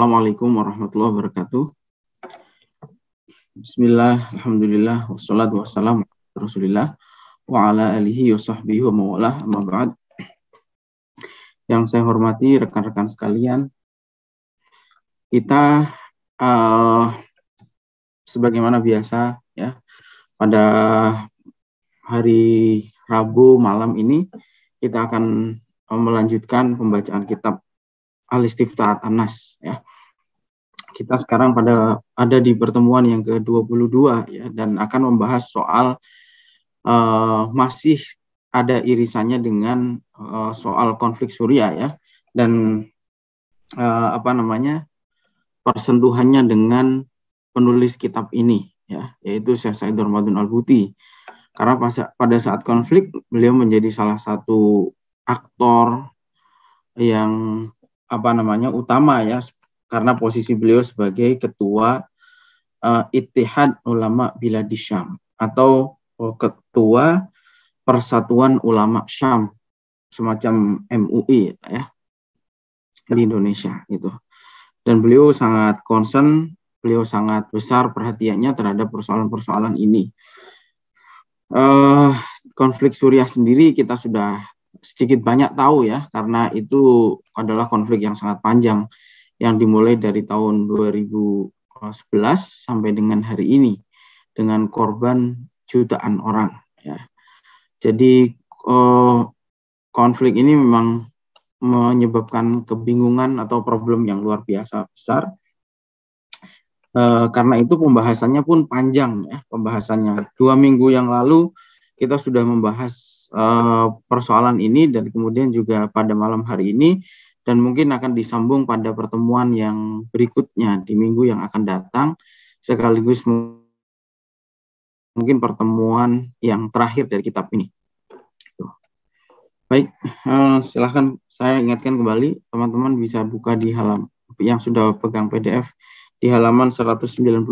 Assalamualaikum warahmatullahi wabarakatuh. Bismillah, alhamdulillah, wassalatu wassalamu ala Rasulillah wa ala alihi wa sahbihi wa mawalah, amma ba'd. Yang saya hormati rekan-rekan sekalian, kita sebagaimana biasa ya, pada hari Rabu malam ini kita akan melanjutkan pembacaan kitab Al-Istiftah An-Nas ya. Kita sekarang ada di pertemuan yang ke-22 ya, dan akan membahas soal masih ada irisannya dengan soal konflik Suriah ya, dan persentuhannya dengan penulis kitab ini ya, yaitu Syekh Said Darmadun Al-Buti. Karena pada saat konflik beliau menjadi salah satu aktor yang utama ya, karena posisi beliau sebagai ketua Ittihad Ulama Biladi Syam atau ketua Persatuan Ulama Syam, semacam MUI ya, di Indonesia gitu. Dan beliau sangat concern, beliau sangat besar perhatiannya terhadap persoalan-persoalan ini. Konflik Suriah sendiri kita sudah sedikit banyak tahu ya, karena itu adalah konflik yang sangat panjang yang dimulai dari tahun 2011 sampai dengan hari ini dengan korban jutaan orang ya. Jadi konflik ini memang menyebabkan kebingungan atau problem yang luar biasa besar. Karena itu pembahasannya pun panjang ya, pembahasannya 2 minggu yang lalu kita sudah membahas persoalan ini, dan kemudian juga pada malam hari ini, dan mungkin akan disambung pada pertemuan yang berikutnya di minggu yang akan datang, sekaligus mungkin pertemuan yang terakhir dari kitab ini. Baik, silahkan saya ingatkan kembali, teman-teman bisa buka di halaman yang sudah pegang PDF di halaman 199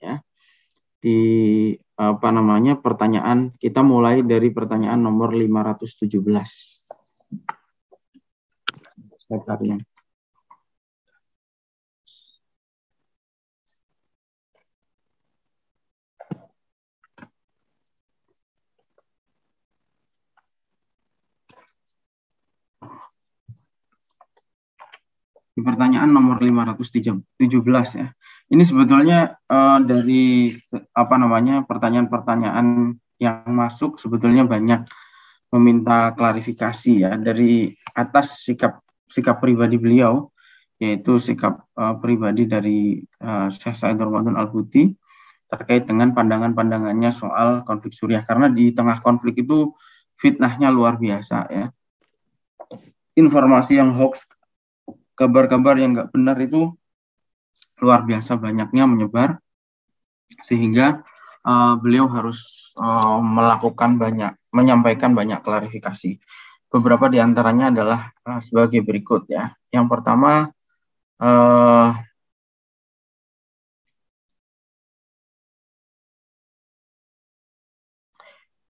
ya. Di pertanyaan, kita mulai dari pertanyaan nomor 517. Di pertanyaan nomor 517 ya. Ini sebetulnya dari pertanyaan-pertanyaan yang masuk sebetulnya banyak meminta klarifikasi ya dari atas sikap pribadi beliau, yaitu sikap pribadi dari Syekh Said Darmadun Al-Buti terkait dengan pandangan-pandangannya soal konflik Suriah, karena di tengah konflik itu fitnahnya luar biasa ya. Informasi yang hoax, kabar-kabar yang nggak benar itu luar biasa banyaknya menyebar, sehingga beliau harus menyampaikan banyak klarifikasi. Beberapa di antaranya adalah sebagai berikut ya. Yang pertama,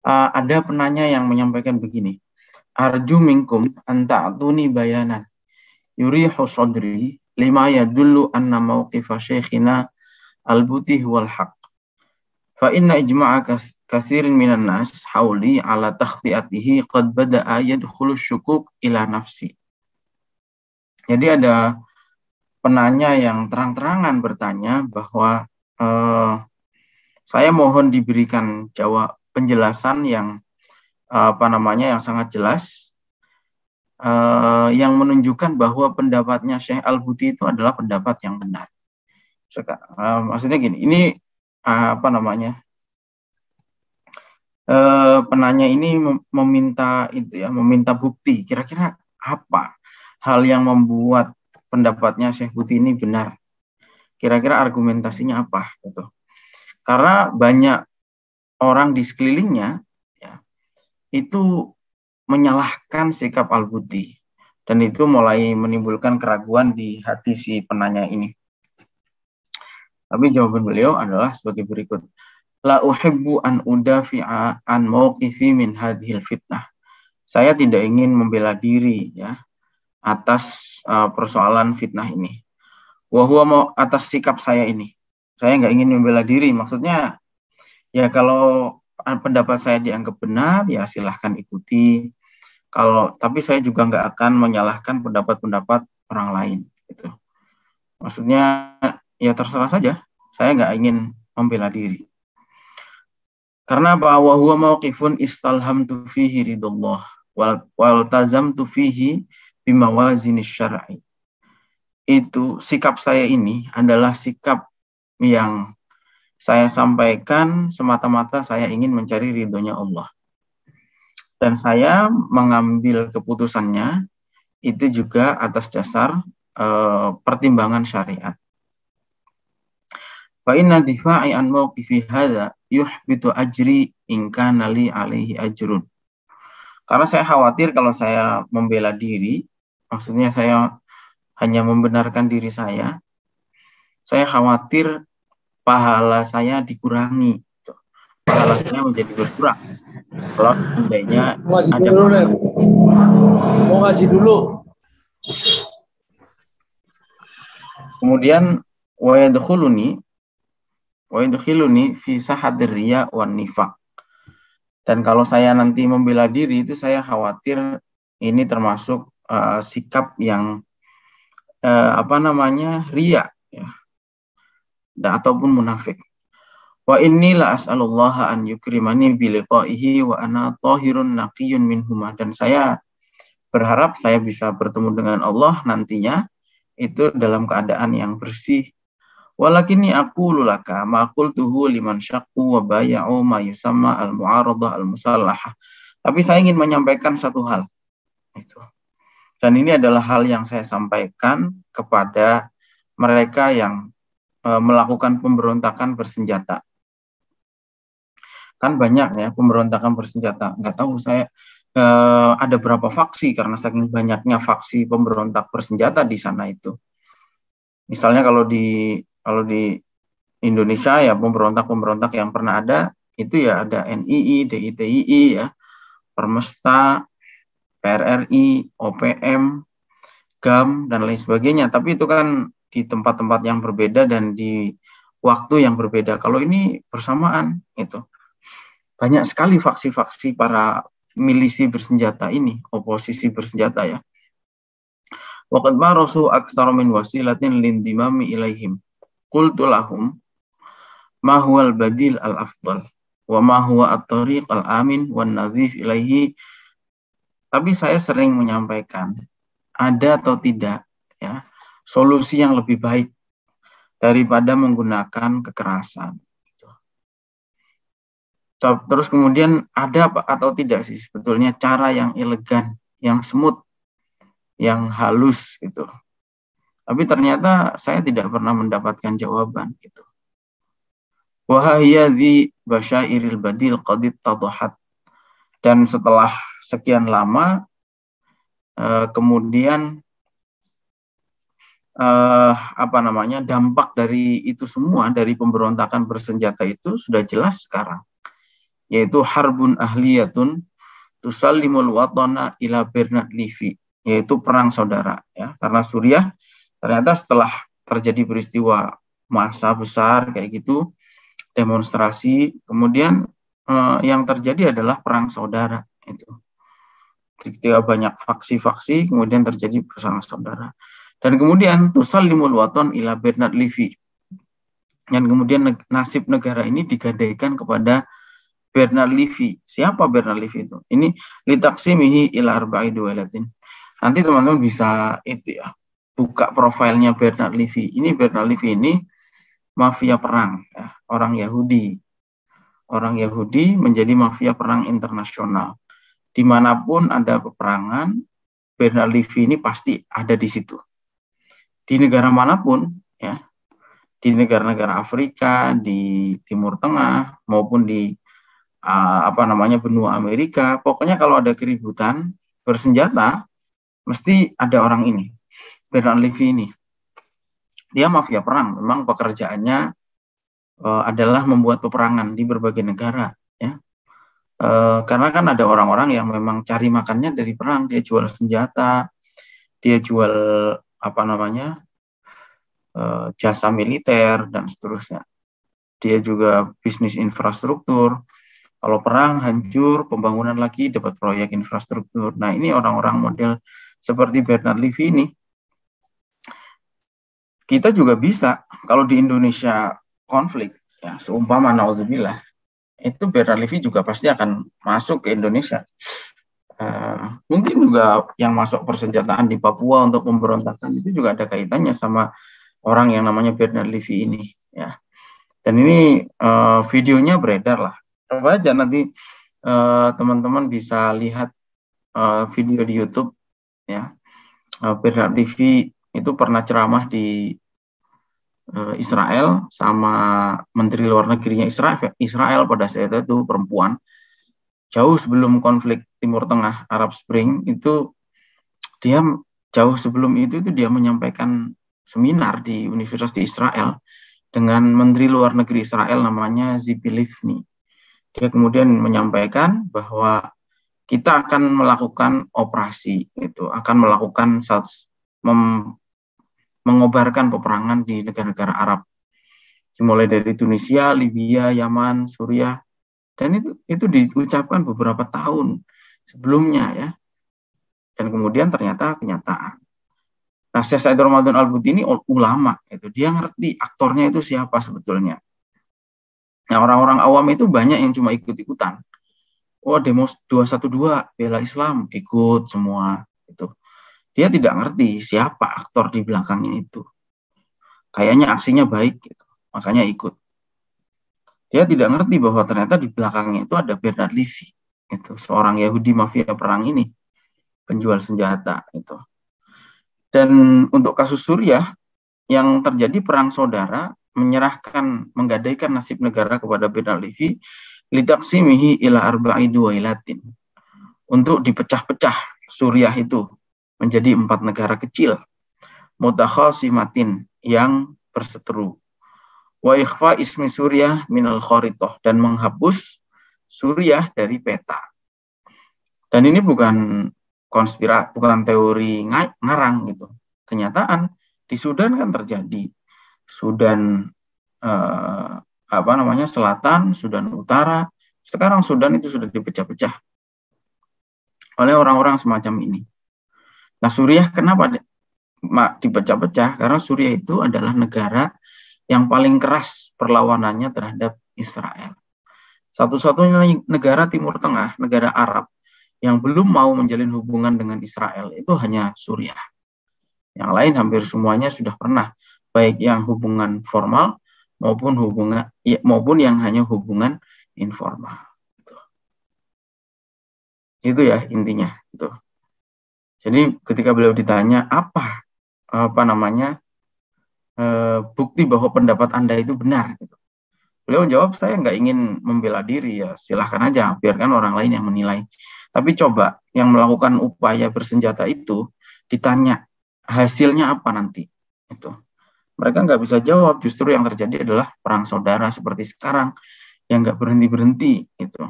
ada penanya yang menyampaikan begini, arju minkum anta'atuni bayanan yurihu sadri lima yadullu anna mawqifa syekhina al-Buti huwal haq. Fa inna ijma'a kasirin minan nas hauli ala takhti'atihi qad bada'a yadkhulu syukuk ila nafsi. Jadi ada penanya yang terang-terangan bertanya bahwa saya mohon diberikan penjelasan yang yang sangat jelas, yang menunjukkan bahwa pendapatnya Syekh Al-Buti itu adalah pendapat yang benar. Maksudnya gini, ini penanya ini meminta bukti, kira-kira apa hal yang membuat pendapatnya Syekh Buti ini benar, kira-kira argumentasinya apa gitu. Karena banyak orang di sekelilingnya ya, itu menyalahkan sikap Al-Buti, dan itu mulai menimbulkan keraguan di hati si penanya ini. Tapi jawaban beliau adalah sebagai berikut. La uhibbu an udafi'a an mawqifi min hadhil fitnah. Saya tidak ingin membela diri ya atas persoalan fitnah ini. Wahua mau atas sikap saya ini. Saya nggak ingin membela diri. Maksudnya ya kalau pendapat saya dianggap benar ya silahkan ikuti. Tapi saya juga nggak akan menyalahkan pendapat-pendapat orang lain. Gitu. Maksudnya ya terserah saja. Saya nggak ingin membela diri. Karena apa? Wa huwa mauqifun istalhamtu fihi ridullah wal tazamtu fihi bimawazinis syar'i. Itu sikap saya ini adalah sikap yang saya sampaikan semata-mata saya ingin mencari ridhonya Allah. Dan saya mengambil keputusannya itu juga atas dasar pertimbangan syariat. Fa inna difa'i an mauqifi hadza yuhbitu ajri in kana li alaihi ajrun. Karena saya khawatir kalau saya membela diri, maksudnya saya hanya membenarkan diri saya khawatir pahala saya dikurangi. Pahala saya menjadi berkurang. Kalau seandainya ada mau ngaji dulu. Kemudian wa yadkhuluni fi sahadir riya wan nifaq. Dan kalau saya nanti membela diri itu saya khawatir ini termasuk sikap yang riya ya. Ataupun munafik. Wa inni la as'alullaha an yukrimani bi liqa'ihi wa ana tahirun naqiyyun minhuma. Dan saya berharap saya bisa bertemu dengan Allah nantinya itu dalam keadaan yang bersih. Walakinni aqulu laka ma qultuhu liman syaqqu wa bay'u ma yusamma al-mu'aradah al-musallahah. Tapi saya ingin menyampaikan satu hal. Itu. Dan ini adalah hal yang saya sampaikan kepada mereka yang melakukan pemberontakan bersenjata. Kan banyak ya pemberontakan bersenjata. Nggak tahu saya ada berapa faksi karena saking banyaknya faksi pemberontak bersenjata di sana itu. Misalnya kalau di Indonesia ya pemberontak yang pernah ada itu ya ada NII, DITII ya, Permesta, PRRI, OPM, GAM dan lain sebagainya. Tapi itu kan di tempat-tempat yang berbeda dan di waktu yang berbeda. Kalau ini bersamaan itu. Banyak sekali faksi-faksi para milisi bersenjata ini, oposisi bersenjata ya. Waqad marasu aktsara min wasilatin lindimami ilaihim. Qultu lahum ma huwal badil al-afdal wa ma huwa at-tariq al-amin wan nadhif ilaihi. Tapi saya sering menyampaikan ada atau tidak ya solusi yang lebih baik daripada menggunakan kekerasan. Terus kemudian ada atau tidak sih sebetulnya cara yang elegan, yang smooth, yang halus gitu. Tapi ternyata saya tidak pernah mendapatkan jawaban gitu. Wa hiya dzi basyairil badil qad tadahat. Dan setelah sekian lama kemudian dampak dari itu semua, dari pemberontakan bersenjata itu sudah jelas sekarang, yaitu harbun ahliyatun tusallimul watana ila Bernard Levy, yaitu perang saudara ya. Karena Suriah ternyata setelah terjadi peristiwa massa besar kayak gitu, demonstrasi, kemudian yang terjadi adalah perang saudara itu. Ketika banyak faksi-faksi kemudian terjadi perang saudara. Dan kemudian tusallimul watan ila Bernard Levy. Dan kemudian nasib negara ini digadaikan kepada Bernard Levy. Siapa Bernard Levy itu? Ini litaksimihi ila arba'i duwalatin. Nanti teman-teman bisa itu ya, buka profilnya Bernard Levy. Ini Bernard Levy ini mafia perang ya, orang Yahudi. Orang Yahudi menjadi mafia perang internasional. Dimanapun ada peperangan, Bernard Levy ini pasti ada di situ. Di negara manapun ya, di negara-negara Afrika, di Timur Tengah maupun di benua Amerika, pokoknya kalau ada keributan bersenjata mesti ada orang ini, Bernard Levy ini. Dia mafia perang, memang pekerjaannya adalah membuat peperangan di berbagai negara ya. Karena kan ada orang-orang yang memang cari makannya dari perang, dia jual senjata, dia jual jasa militer dan seterusnya. Dia juga bisnis infrastruktur. Kalau perang hancur, pembangunan lagi dapat proyek infrastruktur. Nah, ini orang-orang model seperti Bernard Levy ini. Kita juga bisa kalau di Indonesia konflik, ya seumpama naudzubillah, itu Bernard Levy juga pasti akan masuk ke Indonesia. Mungkin juga yang masuk persenjataan di Papua untuk pemberontakan itu juga ada kaitannya sama orang yang namanya Bernard Levy ini, ya. Dan ini videonya beredar lah. Coba aja nanti teman-teman bisa lihat video di YouTube, ya. Bernard Levy itu pernah ceramah di Israel sama Menteri Luar Negerinya Israel pada saat itu perempuan. Jauh sebelum konflik Timur Tengah Arab Spring itu dia jauh sebelum itu dia menyampaikan seminar di Universitas di Israel dengan Menteri Luar Negeri Israel namanya Tzipi Livni. Dia kemudian menyampaikan bahwa kita akan melakukan operasi itu, akan melakukan mengobarkan peperangan di negara-negara Arab, dimulai dari Tunisia, Libya, Yaman, Suriah. Dan itu diucapkan beberapa tahun sebelumnya, ya. Dan kemudian ternyata kenyataan. Nah, Syekh Said Ramadan Al-Buti ini ulama, itu dia ngerti aktornya itu siapa sebetulnya. Nah, orang-orang awam itu banyak yang cuma ikut-ikutan. Oh, demo 212 bela Islam, ikut semua itu. Dia tidak ngerti siapa aktor di belakangnya itu. Kayaknya aksinya baik gitu, makanya ikut. Dia tidak ngerti bahwa ternyata di belakangnya itu ada Bernard Levy, itu seorang Yahudi mafia perang ini, penjual senjata itu. Dan untuk kasus Suriah yang terjadi perang saudara, menggadaikan nasib negara kepada Bernard Levy, litaksimihi ila arba'i duwailatin, untuk dipecah-pecah Suriah itu menjadi 4 negara kecil, mutakhasimatin, yang berseteru, wa ikhfa ismi Suriah minal kharitoh, dan menghapus Suriah dari peta. Dan ini bukan teori ngarang gitu. Kenyataan di Sudan kan terjadi. Sudan Selatan, Sudan Utara, sekarang Sudan itu sudah dipecah-pecah oleh orang-orang semacam ini. Nah, Suriah kenapa dipecah-pecah? Karena Suriah itu adalah negara yang paling keras perlawanannya terhadap Israel. Satu-satunya negara Timur Tengah, negara Arab, yang belum mau menjalin hubungan dengan Israel itu hanya Suriah. Yang lain hampir semuanya sudah pernah, baik yang hubungan formal maupun yang hanya hubungan informal. Itu ya intinya. Itu. Jadi ketika beliau ditanya bukti bahwa pendapat Anda itu benar, gitu. Beliau jawab, saya nggak ingin membela diri, ya silahkan aja, biarkan orang lain yang menilai. Tapi coba yang melakukan upaya bersenjata itu ditanya hasilnya apa nanti, itu mereka nggak bisa jawab. Justru yang terjadi adalah perang saudara seperti sekarang yang nggak berhenti itu,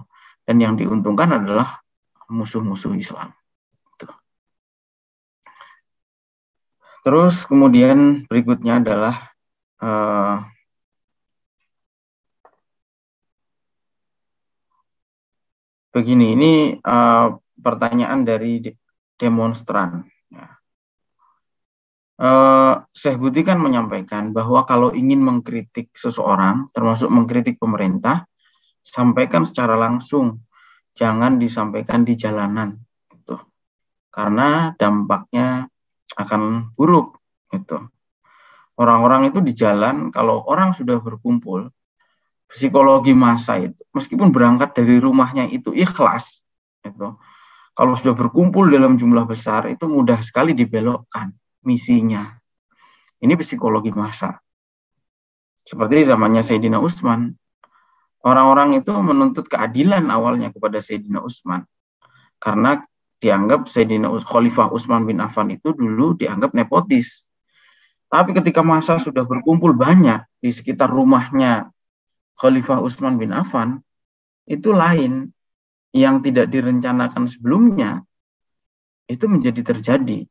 dan yang diuntungkan adalah musuh-musuh Islam. Itu. Terus kemudian berikutnya adalah begini, ini pertanyaan dari demonstran. Syekh Buti kan menyampaikan bahwa kalau ingin mengkritik seseorang, termasuk mengkritik pemerintah, sampaikan secara langsung, jangan disampaikan di jalanan, gitu. Karena dampaknya akan buruk. Gitu. Orang-orang itu di jalan, kalau orang sudah berkumpul, psikologi massa itu, meskipun berangkat dari rumahnya itu ikhlas, gitu. Kalau sudah berkumpul dalam jumlah besar, itu mudah sekali dibelokkan misinya. Ini psikologi massa. Seperti zamannya Sayyidina Utsman. Orang-orang itu menuntut keadilan awalnya kepada Sayyidina Utsman. Karena dianggap Sayyidina Khalifah Utsman bin Affan itu dulu dianggap nepotis. Tapi ketika massa sudah berkumpul banyak di sekitar rumahnya Khalifah Utsman bin Affan, itu lain. Yang tidak direncanakan sebelumnya, itu menjadi terjadi.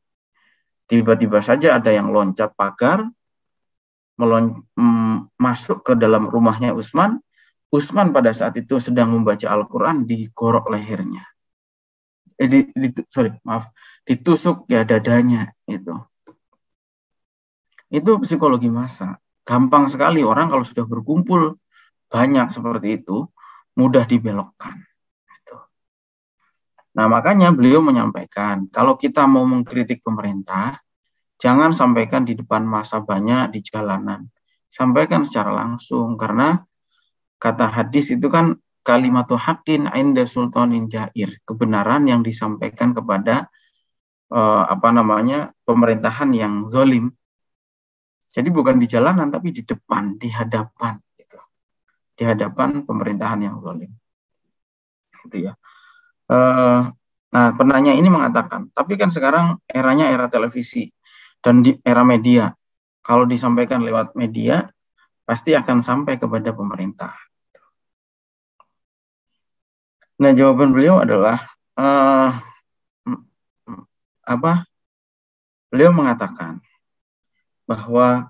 Tiba-tiba saja ada yang loncat pagar, masuk ke dalam rumahnya Utsman. Utsman pada saat itu sedang membaca Al-Quran, digorok lehernya. Ditusuk ya dadanya itu. Itu psikologi massa. Gampang sekali orang kalau sudah berkumpul banyak seperti itu, mudah dibelokkan. Gitu. Nah, makanya beliau menyampaikan, kalau kita mau mengkritik pemerintah, jangan sampaikan di depan massa banyak di jalanan. Sampaikan secara langsung, karena kata hadis itu kan kalimatu haqqin inda sultanin jair, kebenaran yang disampaikan kepada pemerintahan yang zalim. Jadi bukan di jalanan tapi di depan, di hadapan gitu. Di hadapan pemerintahan yang zalim. Gitu ya. Nah, penanya ini mengatakan, tapi kan sekarang eranya era televisi dan di era media. Kalau disampaikan lewat media pasti akan sampai kepada pemerintah. Nah, jawaban beliau adalah beliau mengatakan bahwa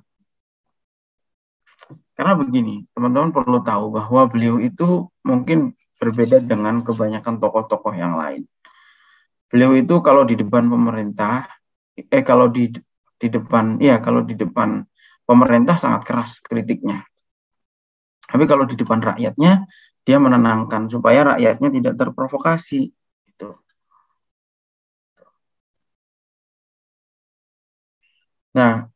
karena begini, teman-teman perlu tahu bahwa beliau itu mungkin berbeda dengan kebanyakan tokoh-tokoh yang lain. Beliau itu kalau di depan pemerintah, kalau di depan pemerintah sangat keras kritiknya. Tapi kalau di depan rakyatnya, dia menenangkan supaya rakyatnya tidak terprovokasi. Gitu. Nah,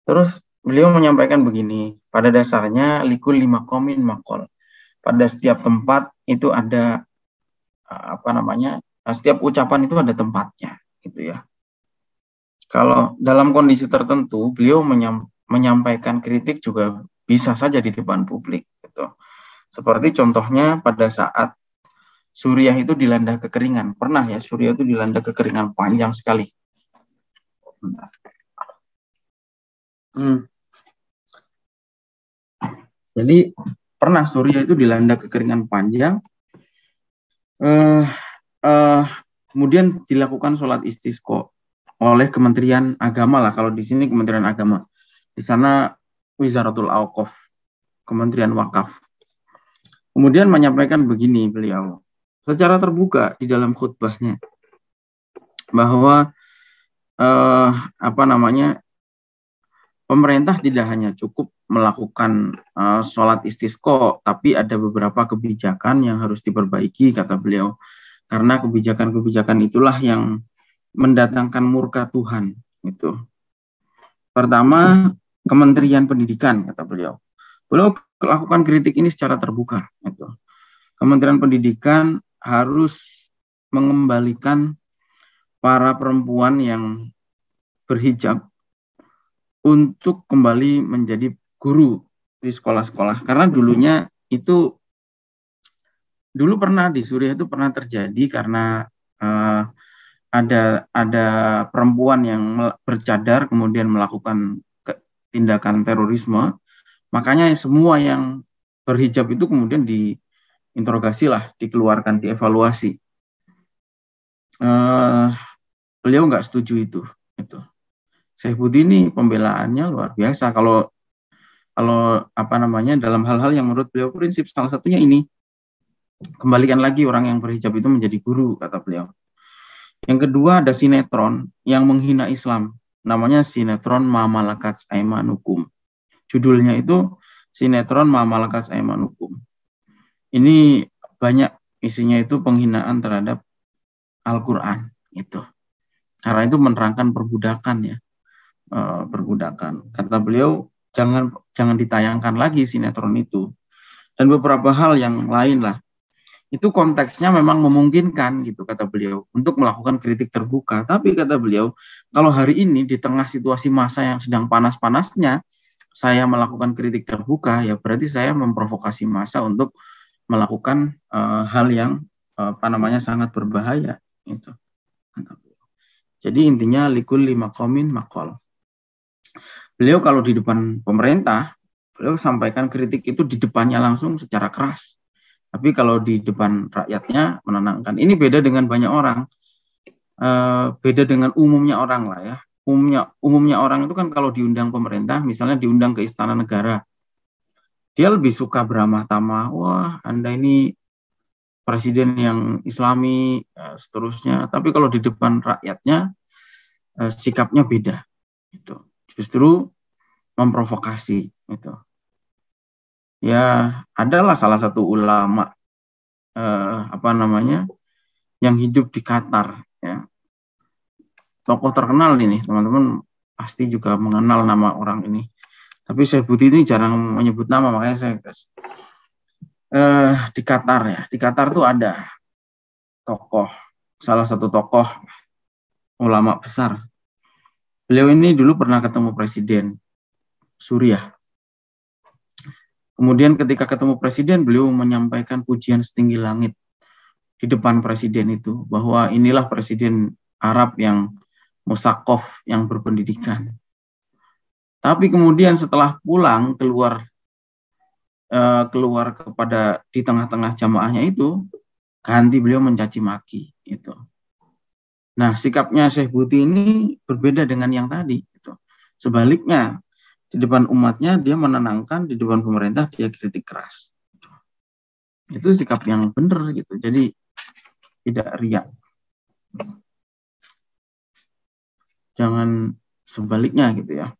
terus beliau menyampaikan begini, pada dasarnya likul 5 komin makol. Pada setiap tempat itu ada setiap ucapan itu ada tempatnya, gitu ya. Kalau dalam kondisi tertentu, beliau menyampaikan kritik juga bisa saja di depan publik, gitu. Seperti contohnya pada saat Suriah itu dilanda kekeringan. Pernah ya, Suriah itu dilanda kekeringan panjang sekali. Jadi pernah Suriah itu dilanda kekeringan panjang. Kemudian dilakukan sholat istisqa oleh Kementerian Agama lah. Kalau di sini Kementerian Agama, di sana Wizaratul Auqaf, Kementerian Wakaf. Kemudian menyampaikan begini beliau secara terbuka di dalam khutbahnya bahwa pemerintah tidak hanya cukup melakukan sholat istisqa, tapi ada beberapa kebijakan yang harus diperbaiki, kata beliau. Karena kebijakan-kebijakan itulah yang mendatangkan murka Tuhan. Gitu. Pertama, Kementerian Pendidikan, kata beliau. Beliau melakukan kritik ini secara terbuka. Gitu. Kementerian Pendidikan harus mengembalikan para perempuan yang berhijab untuk kembali menjadi guru di sekolah-sekolah. Karena dulunya itu, dulu pernah di Suriah itu pernah terjadi karena ada perempuan yang bercadar kemudian melakukan tindakan terorisme. Makanya semua yang berhijab itu kemudian diinterogasi lah, dikeluarkan, dievaluasi. Beliau nggak setuju itu. Saifuddin ini pembelaannya luar biasa kalau dalam hal-hal yang menurut beliau prinsip, salah satunya ini, kembalikan lagi orang yang berhijab itu menjadi guru, kata beliau. Yang kedua, ada sinetron yang menghina Islam, namanya sinetron Ma Malakat Aimanukum. Judulnya itu sinetron Ma Malakat Aimanukum. Ini banyak isinya itu penghinaan terhadap Al-Quran itu. Karena itu menerangkan perbudakan ya. Perbudakan. Kata beliau, jangan ditayangkan lagi sinetron itu. Dan beberapa hal yang lain lah. Itu konteksnya memang memungkinkan gitu, kata beliau, untuk melakukan kritik terbuka. Tapi kata beliau, kalau hari ini di tengah situasi masa yang sedang panas-panasnya, saya melakukan kritik terbuka, ya berarti saya memprovokasi massa untuk melakukan hal yang sangat berbahaya. Gitu. Jadi intinya likul 5 komin makol. Beliau kalau di depan pemerintah, beliau sampaikan kritik itu di depannya langsung secara keras. Tapi kalau di depan rakyatnya menenangkan. Ini beda dengan banyak orang. Beda dengan umumnya orang lah ya. umumnya orang itu kan kalau diundang pemerintah, misalnya diundang ke istana negara, dia lebih suka beramah tamah. Wah, Anda ini presiden yang Islami, seterusnya. Tapi kalau di depan rakyatnya, sikapnya beda. Gitu. Justru memprovokasi. Gitu. Ya, adalah salah satu ulama yang hidup di Qatar. Ya. Tokoh terkenal ini, teman-teman pasti juga mengenal nama orang ini. Tapi saya ini jarang menyebut nama, makanya saya di Qatar ya. Di Qatar tuh ada salah satu tokoh ulama besar. Beliau ini dulu pernah ketemu presiden Suriah. Kemudian ketika ketemu presiden, beliau menyampaikan pujian setinggi langit di depan presiden itu, bahwa inilah presiden Arab yang musaqqaf, yang berpendidikan. Tapi kemudian setelah pulang keluar kepada di tengah-tengah jamaahnya itu, ganti beliau mencaci maki itu. Nah, sikapnya Syekh Buti ini berbeda dengan yang tadi gitu. Sebaliknya, di depan umatnya dia menenangkan, di depan pemerintah dia kritik keras. Itu sikap yang benar gitu. Jadi tidak riak. Jangan sebaliknya gitu ya.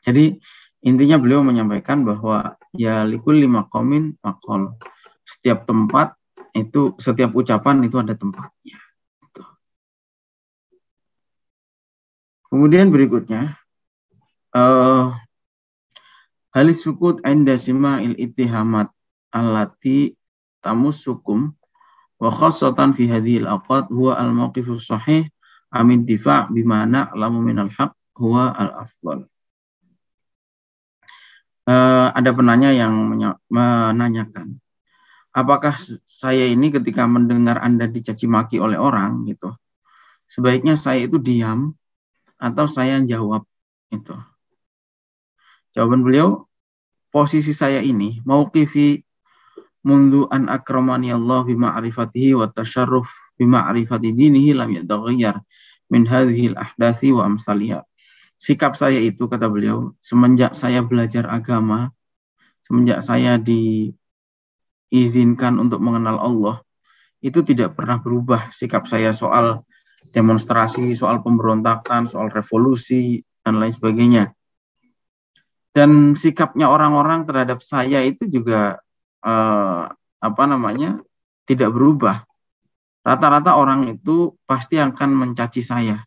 Jadi intinya beliau menyampaikan bahwa ya likulli maqamin maqal. Setiap tempat itu, setiap ucapan itu ada tempatnya. Gitu. Kemudian berikutnya, halis sukut inda sima'il ittihamat allati tamussukum wa khassatan fi hadhil awqat huwa al-mawqifus sahih amin difa' bima na'lamu minal haq huwa al-afdal. Ada penanya yang menanyakan, apakah saya ini ketika mendengar Anda dicaci maki oleh orang gitu, sebaiknya saya itu diam atau saya jawab gitu. Jawaban beliau, posisi saya ini mauqifi mundu an akramani Allah bima'rifatihi wa tasyarruf bima'rifati dinihi lam yataghayyar min hadhil ahdathi wa amsalihha. Sikap saya itu, kata beliau, semenjak saya belajar agama, semenjak saya diizinkan untuk mengenal Allah, itu tidak pernah berubah sikap saya soal demonstrasi, soal pemberontakan, soal revolusi, dan lain sebagainya. Dan sikapnya orang-orang terhadap saya itu juga tidak berubah. Rata-rata orang itu pasti akan mencaci saya.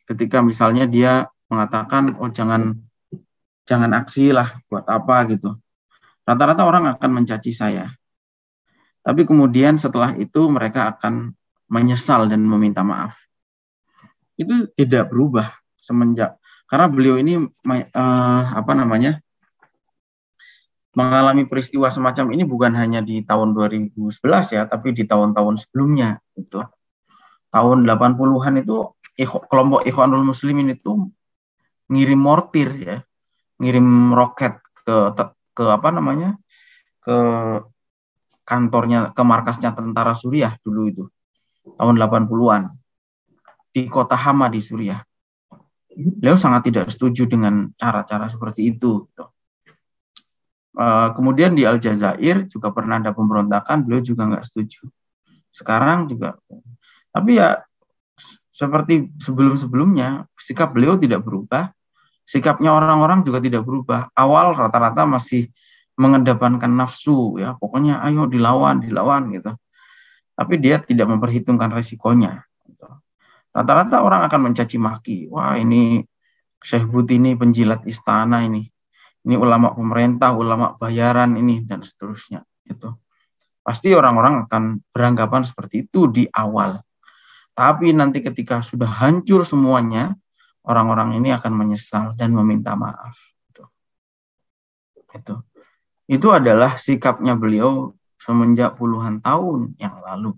Ketika misalnya dia mengatakan, oh jangan aksi lah, buat apa gitu. Rata-rata orang akan mencaci saya. Tapi kemudian setelah itu mereka akan menyesal dan meminta maaf. Itu tidak berubah semenjak, karena beliau ini mengalami peristiwa semacam ini bukan hanya di tahun 2011 ya, tapi di tahun-tahun sebelumnya itu. Tahun 80-an itu kelompok Ikhwanul Muslimin itu ngirim mortir ya, ngirim roket ke kantornya, ke markasnya tentara Suriah dulu itu tahun 80-an di kota Hama di Suriah. Beliau sangat tidak setuju dengan cara-cara seperti itu. Kemudian di Aljazair juga pernah ada pemberontakan, beliau juga nggak setuju. Sekarang juga, tapi ya seperti sebelum-sebelumnya, sikap beliau tidak berubah, sikapnya orang-orang juga tidak berubah. Awal rata-rata masih mengedepankan nafsu, ya pokoknya ayo dilawan gitu. Tapi dia tidak memperhitungkan resikonya. Gitu. Rata-rata orang akan mencaci maki, wah ini Syekh Buti ini penjilat istana ini ulama pemerintah, ulama bayaran ini, dan seterusnya. Itu pasti orang-orang akan beranggapan seperti itu di awal. Tapi nanti ketika sudah hancur semuanya, orang-orang ini akan menyesal dan meminta maaf. Itu adalah sikapnya beliau semenjak puluhan tahun yang lalu.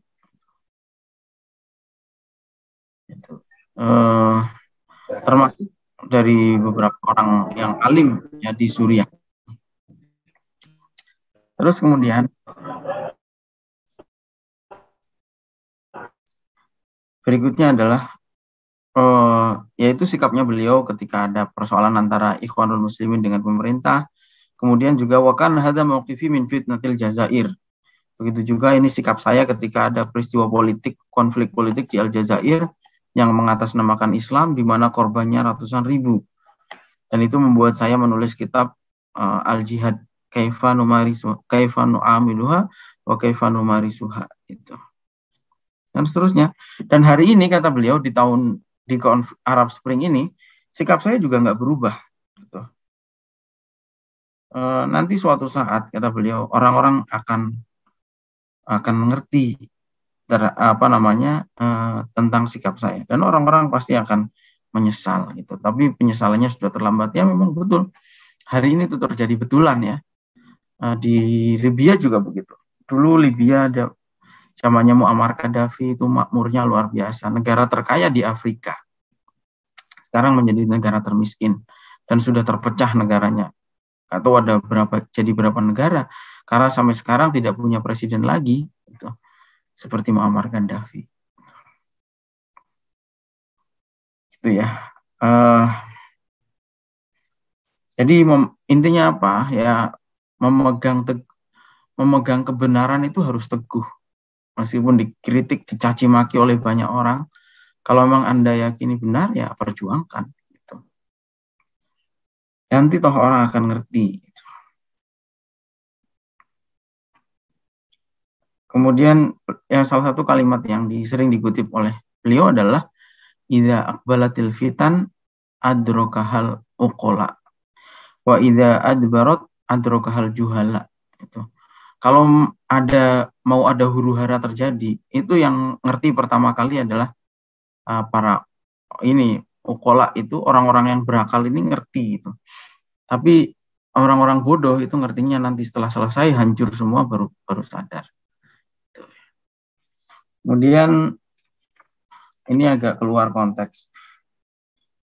Termasuk dari beberapa orang yang alim ya di Suriah. Terus kemudian berikutnya adalah yaitu sikapnya beliau ketika ada persoalan antara Ikhwanul Muslimin dengan pemerintah. Kemudian juga wakan hadza mauqifi min fitnatil Jazair. Begitu juga ini sikap saya ketika ada peristiwa politik, konflik politik di Aljazair yang mengatasnamakan Islam di mana korbannya ratusan ribu. Dan itu membuat saya menulis kitab Al-Jihad Kaifa nu'amiluha wa kaifa numarisuha itu. Dan seterusnya. Dan hari ini kata beliau di Arab Spring ini sikap saya juga nggak berubah gitu. Nanti suatu saat kata beliau orang-orang akan mengerti tentang sikap saya dan orang-orang pasti akan menyesal gitu. Tapi penyesalannya sudah terlambat. Ya memang betul. Hari ini itu terjadi betulan ya. Di Libya juga begitu. Dulu Libya ada zamannya Muammar Gaddafi itu makmurnya luar biasa. Negara terkaya di Afrika. Sekarang menjadi negara termiskin dan sudah terpecah negaranya. Atau ada berapa negara karena sampai sekarang tidak punya presiden lagi gitu. Seperti Muammar Gaddafi. Itu ya. Jadi intinya apa? Ya memegang kebenaran itu harus teguh. Meskipun dikritik, dicaci maki oleh banyak orang, kalau memang Anda yakini benar, ya perjuangkan. Gitu. Nanti toh orang akan ngerti. Gitu. Kemudian ya salah satu kalimat yang sering dikutip oleh beliau adalah idza aqbalatil fitan adrokahal uqola wa idza adbarat adrokahal juhala. Itu. Kalau mau ada huru-hara terjadi, itu yang ngerti pertama kali adalah para ukola itu orang-orang yang berakal ini ngerti itu. Tapi orang-orang bodoh itu ngertinya nanti setelah selesai hancur semua baru sadar. Gitu. Kemudian ini agak keluar konteks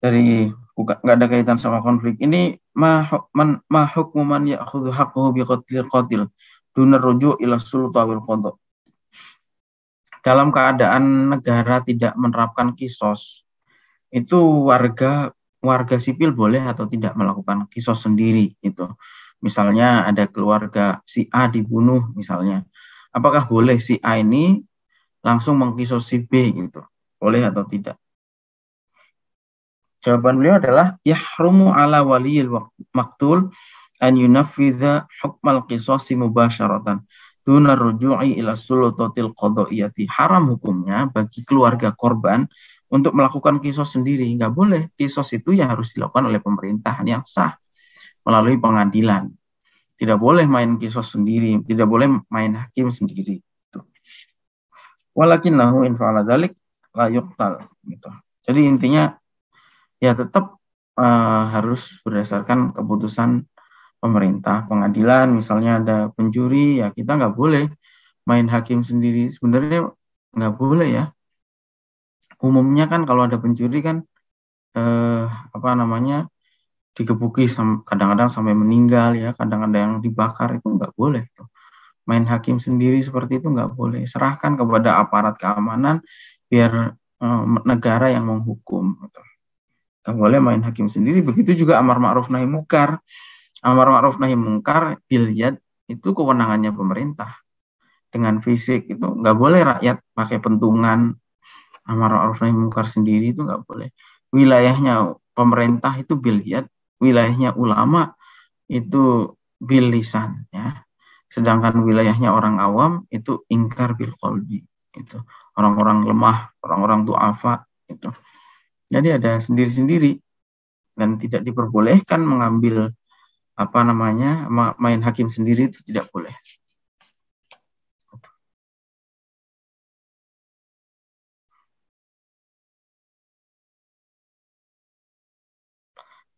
dari nggak ada kaitan sama konflik. Ini ma hukmu man ya'khudhu haqqahu bi qatil dunar ruju' ila sulta wal qada. Dalam keadaan negara tidak menerapkan kisos, itu warga sipil boleh atau tidak melakukan kisos sendiri itu. Misalnya ada keluarga si A dibunuh misalnya. Apakah boleh si A ini langsung mengkisos si B gitu? Boleh atau tidak? Jawaban beliau adalah yahrumu ala waliyil maqtul an yunafidha hukmal qisasi mubasyaratan duna ruju'i ila sulutatil qada'iyati. Haram hukumnya bagi keluarga korban untuk melakukan kisos sendiri. Nggak boleh. Kisos itu ya harus dilakukan oleh pemerintahan yang sah melalui pengadilan. Tidak boleh main kisos sendiri, tidak boleh main hakim sendiri. Walakinnahu in fa'ala dzalik la yuqtal gitu. Jadi intinya ya tetap harus berdasarkan keputusan pemerintah, pengadilan. Misalnya ada pencuri, ya kita nggak boleh main hakim sendiri. Sebenarnya nggak boleh ya. Umumnya kan kalau ada pencuri kan digebuki kadang-kadang sampai meninggal ya, kadang-kadang yang dibakar, itu nggak boleh tuh. Main hakim sendiri seperti itu nggak boleh. Serahkan kepada aparat keamanan biar negara yang menghukum. Gitu. Nggak boleh main hakim sendiri. Begitu juga amar ma'ruf nahi mungkar. Amar ma'ruf nahi mungkar bilyad itu kewenangannya pemerintah. Dengan fisik itu nggak boleh rakyat pakai pentungan. Amar ma'ruf nahi mungkar sendiri itu nggak boleh. Wilayahnya pemerintah itu bilyad, wilayahnya ulama itu bil lisan ya. Sedangkan wilayahnya orang awam itu ingkar bil qalbi. Itu orang-orang lemah, orang-orang du'afa itu. Jadi ada sendiri-sendiri dan tidak diperbolehkan mengambil main hakim sendiri, itu tidak boleh.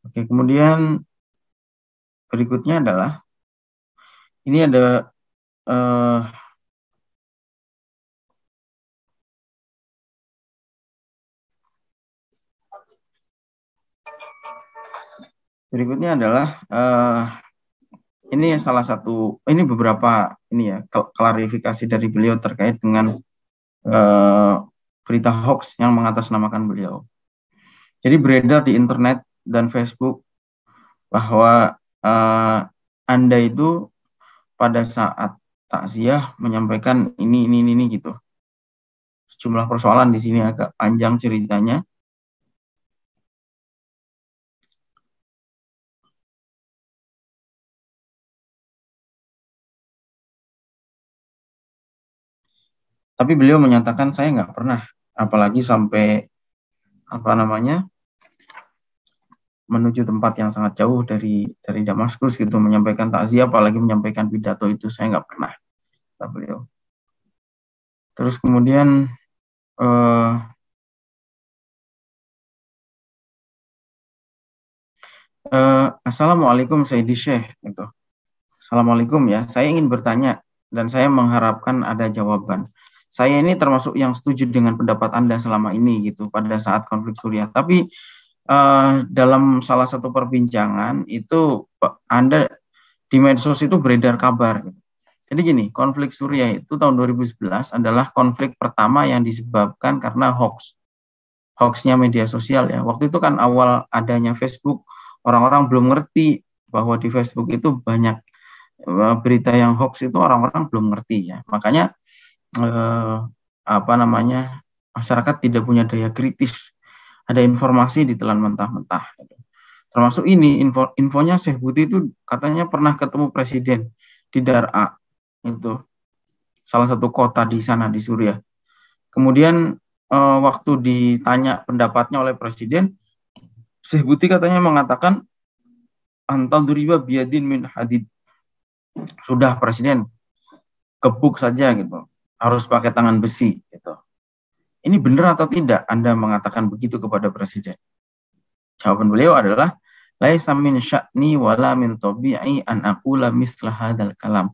Oke, kemudian berikutnya adalah ini ada berikutnya adalah ini salah satu, ini beberapa klarifikasi dari beliau terkait dengan berita hoax yang mengatasnamakan beliau. Jadi beredar di internet dan Facebook bahwa Anda itu pada saat takziah menyampaikan ini gitu. Sejumlah persoalan di sini agak panjang ceritanya. Tapi beliau menyatakan saya nggak pernah, apalagi sampai menuju tempat yang sangat jauh dari Damaskus gitu, menyampaikan takziah, apalagi menyampaikan pidato itu saya nggak pernah, kata beliau. Terus kemudian Assalamualaikum Sayyidi Syekh gitu. Assalamualaikum ya, saya ingin bertanya dan saya mengharapkan ada jawaban. Saya ini termasuk yang setuju dengan pendapat Anda selama ini gitu pada saat konflik Suriah. Tapi dalam salah satu perbincangan itu Anda di medsos itu beredar kabar. Gitu. Jadi gini, konflik Suriah itu tahun 2011 adalah konflik pertama yang disebabkan karena hoaxnya media sosial ya. Waktu itu kan awal adanya Facebook, orang-orang belum ngerti bahwa di Facebook itu banyak berita yang hoax, itu orang-orang belum ngerti ya. Makanya masyarakat tidak punya daya kritis. Ada informasi ditelan mentah-mentah. Termasuk ini infonya Syekh Buti itu katanya pernah ketemu presiden di Dar'a, itu salah satu kota di sana di Suriah. Kemudian waktu ditanya pendapatnya oleh presiden, Syekh Buti katanya mengatakan antadriba biyadin min hadid. Sudah presiden, gebuk saja gitu. Harus pakai tangan besi gitu. Ini benar atau tidak Anda mengatakan begitu kepada presiden? Jawaban beliau adalah laisa min sya'ni wala min tabi'i an aqula misla hadzal kalam.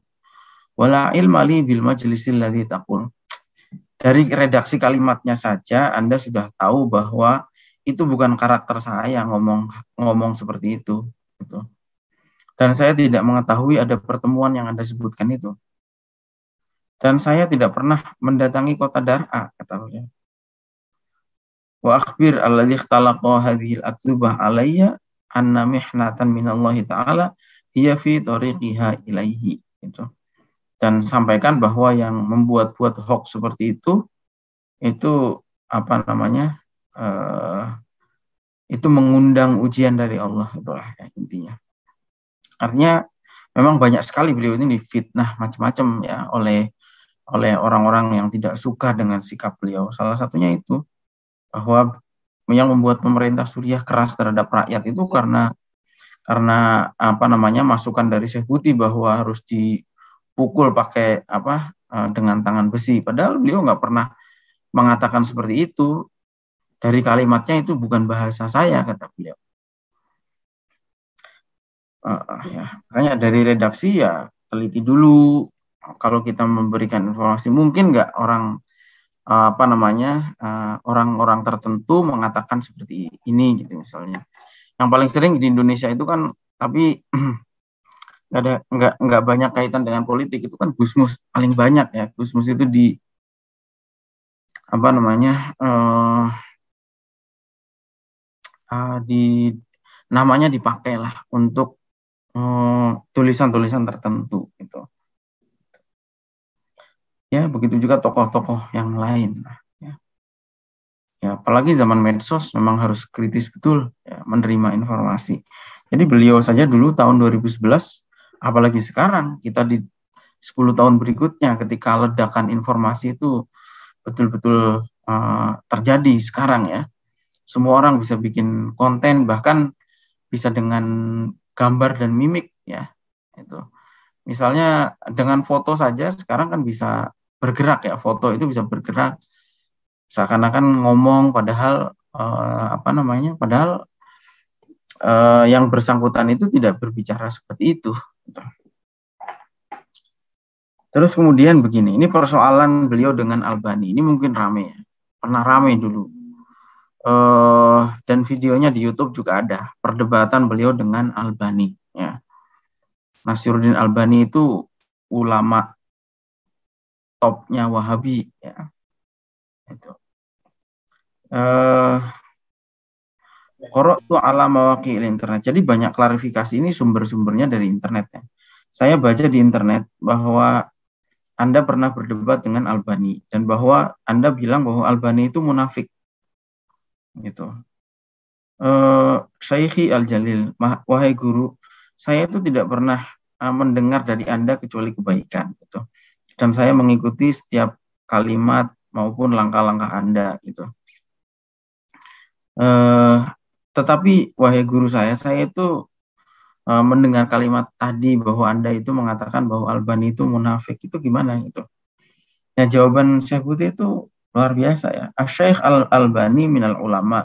Wala ilma li bil majlisil ladzi taqul. Dari redaksi kalimatnya saja Anda sudah tahu bahwa itu bukan karakter saya ngomong seperti itu gitu. Dan saya tidak mengetahui ada pertemuan yang Anda sebutkan itu. Dan saya tidak pernah mendatangi kota Dar'a, kata beliau. Wa akhbir alladhi ikhtalaqa hadhil aktubah alayya anna mihnatan minallahi ta'ala hiya fi tariqiha ilaihi. Gitu. Dan sampaikan bahwa yang membuat-buat hoax seperti itu itu mengundang ujian dari Allah, itulah ya, intinya. Artinya memang banyak sekali beliau ini difitnah macam-macam ya oleh orang-orang yang tidak suka dengan sikap beliau. Salah satunya itu bahwa yang membuat pemerintah Suriah keras terhadap rakyat itu karena masukan dari Syekh Buti bahwa harus dipukul pakai dengan tangan besi. Padahal beliau nggak pernah mengatakan seperti itu. Dari kalimatnya itu bukan bahasa saya, kata beliau. Makanya dari redaksi ya teliti dulu. Kalau kita memberikan informasi, mungkin nggak orang-orang tertentu mengatakan seperti ini gitu misalnya. Yang paling sering di Indonesia itu kan, tapi nggak banyak kaitan dengan politik, itu kan Gusmus paling banyak ya. Gusmus itu namanya dipakailah untuk tulisan-tulisan tertentu gitu. Ya, begitu juga tokoh-tokoh yang lain. Ya, apalagi zaman medsos memang harus kritis betul ya, menerima informasi. Jadi beliau saja dulu tahun 2011, apalagi sekarang kita di 10 tahun berikutnya ketika ledakan informasi itu betul-betul terjadi sekarang ya. Semua orang bisa bikin konten, bahkan bisa dengan gambar dan mimik ya. Itu. Misalnya dengan foto saja sekarang kan bisa bergerak ya, foto itu bisa bergerak seakan-akan ngomong padahal yang bersangkutan itu tidak berbicara seperti itu. Terus kemudian begini, ini persoalan beliau dengan Albani, ini mungkin rame ya, pernah rame dulu. Dan videonya di YouTube juga ada, perdebatan beliau dengan Albani. Ya. Nasiruddin Albani itu ulama topnya Wahabi. Ya. Itu. Qara'tu ala mawaqi'il internet. Jadi banyak klarifikasi ini sumber-sumbernya dari internet ya. Saya baca di internet bahwa Anda pernah berdebat dengan Albani dan bahwa Anda bilang bahwa Albani itu munafik gitu. Syaikhi Al-Jalil, wahai guru, saya itu tidak pernah mendengar dari Anda kecuali kebaikan gitu. Dan saya mengikuti setiap kalimat maupun langkah-langkah Anda gitu. Tetapi wahai guru saya itu mendengar kalimat tadi bahwa Anda itu mengatakan bahwa Albani itu munafik, itu gimana itu? Ya jawaban Syekh Buti itu luar biasa ya. Asy-Syaikh Al-Albani minal ulama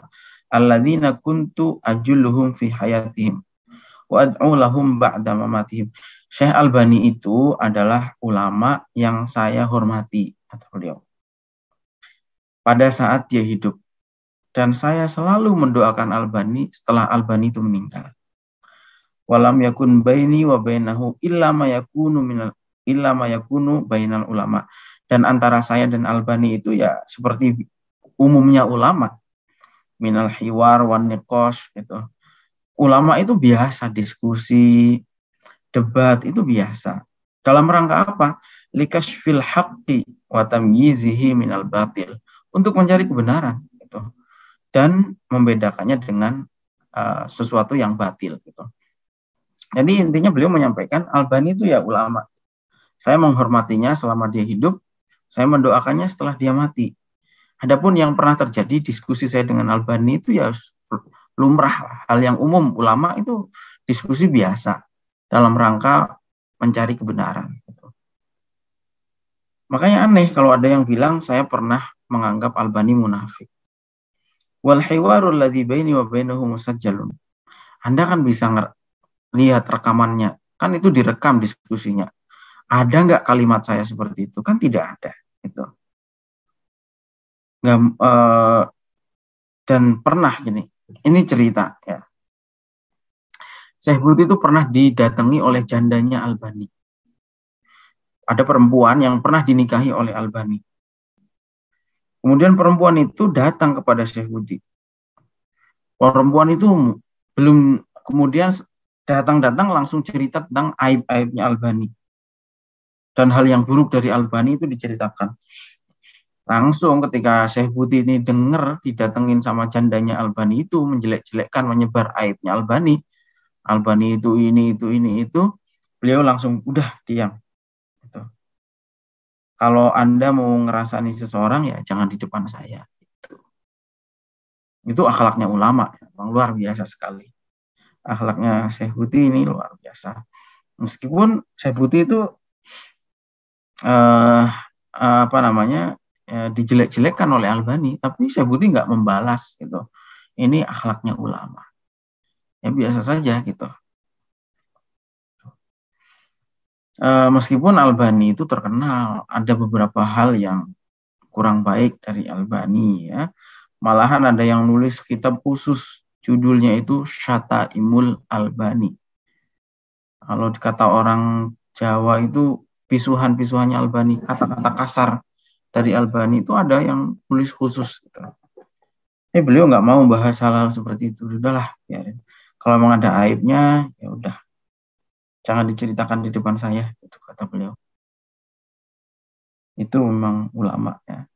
alladzina kuntu ajulluhum fi hayatihim wa ad'u lahum ba'da mamatihim. Syekh Albani itu adalah ulama yang saya hormati, kata beliau, pada saat dia hidup. Dan saya selalu mendoakan Albani setelah Albani itu meninggal. Walam yakun baini wa bainahu illa ma yakunu bainal ulama. Dan antara saya dan Albani itu ya seperti umumnya ulama, minal hiwar wan niqash gitu. Ulama itu biasa diskusi, debat itu biasa. Dalam rangka apa? Likashfil haqqi wa tamyizihi minal batil. Untuk mencari kebenaran gitu. Dan membedakannya dengan sesuatu yang batil gitu. Jadi intinya beliau menyampaikan Albani itu ya ulama. Saya menghormatinya selama dia hidup, saya mendoakannya setelah dia mati. Adapun yang pernah terjadi diskusi saya dengan Albani itu ya lumrah, hal yang umum. Ulama itu diskusi biasa dalam rangka mencari kebenaran. Gitu. Makanya aneh kalau ada yang bilang saya pernah menganggap Albani munafik. Wal hiwarul ladzi baini wa bainahu musajjalun. Anda kan bisa lihat rekamannya, kan itu direkam diskusinya. Ada nggak kalimat saya seperti itu? Kan tidak ada. Gitu. Nggak, dan pernah gini, ini cerita ya. Syekh Buti itu pernah didatangi oleh jandanya Albani. Ada perempuan yang pernah dinikahi oleh Albani. Kemudian perempuan itu datang kepada Syekh Buti. Perempuan itu belum, kemudian datang langsung cerita tentang aib-aibnya Albani. Dan hal yang buruk dari Albani itu diceritakan. Langsung ketika Syekh Buti ini dengar didatengin sama jandanya Albani itu menjelek-jelekkan, menyebar aibnya Albani. Albani itu ini, itu. Beliau langsung udah diam. Gitu. Kalau Anda mau ngerasani seseorang ya jangan di depan saya. Gitu. Itu akhlaknya ulama. Memang luar biasa sekali. Akhlaknya Syekh Buti ini luar biasa. Meskipun Syekh Buti itu dijelek-jelekkan oleh Albani, tapi Syekh Buti nggak membalas gitu. Ini akhlaknya ulama. Ya biasa saja gitu. Meskipun Albani itu terkenal, ada beberapa hal yang kurang baik dari Albani ya. Malahan ada yang nulis kitab khusus, judulnya itu Syataimul Albani. Kalau dikata orang Jawa itu pisuhan-pisuhannya Albani, kata-kata kasar dari Albani itu ada yang tulis khusus gitu. Beliau nggak mau bahas hal-hal seperti itu. Udahlah, ya. Kalau memang ada aibnya, ya udah. Jangan diceritakan di depan saya, itu kata beliau. Itu memang ulama ya.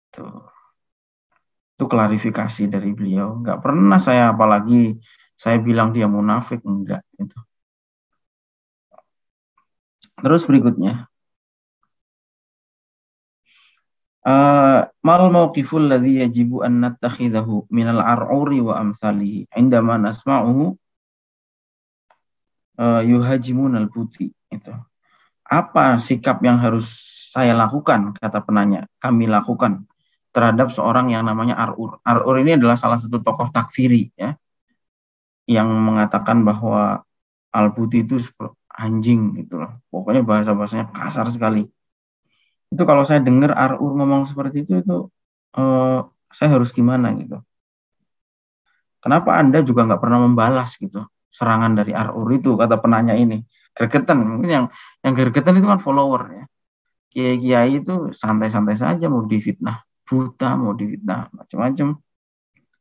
Itu klarifikasi dari beliau. Nggak pernah saya apalagi saya bilang dia munafik, enggak gitu. Terus berikutnya. Mal mauqiful ladzi yajibu an nattakhidahu minal ar'uri wa amsalihi indama nasma'uhu yuhajimun al-buti itu. Apa sikap yang harus saya lakukan, kata penanya, kami lakukan terhadap seorang yang namanya Ar-Ur. Ar-Ur ini adalah salah satu tokoh takfiri ya, yang mengatakan bahwa al-buti itu anjing gitu loh. Pokoknya bahasa-bahasanya kasar sekali. Itu kalau saya dengar Ar-Ur ngomong seperti itu saya harus gimana gitu. Kenapa Anda juga nggak pernah membalas gitu serangan dari Ar-Ur itu, kata penanya ini. Gregetan, mungkin yang gregetan itu kan follower ya. Kiai-kiai itu santai-santai saja, mau difitnah buta, mau difitnah macam-macam,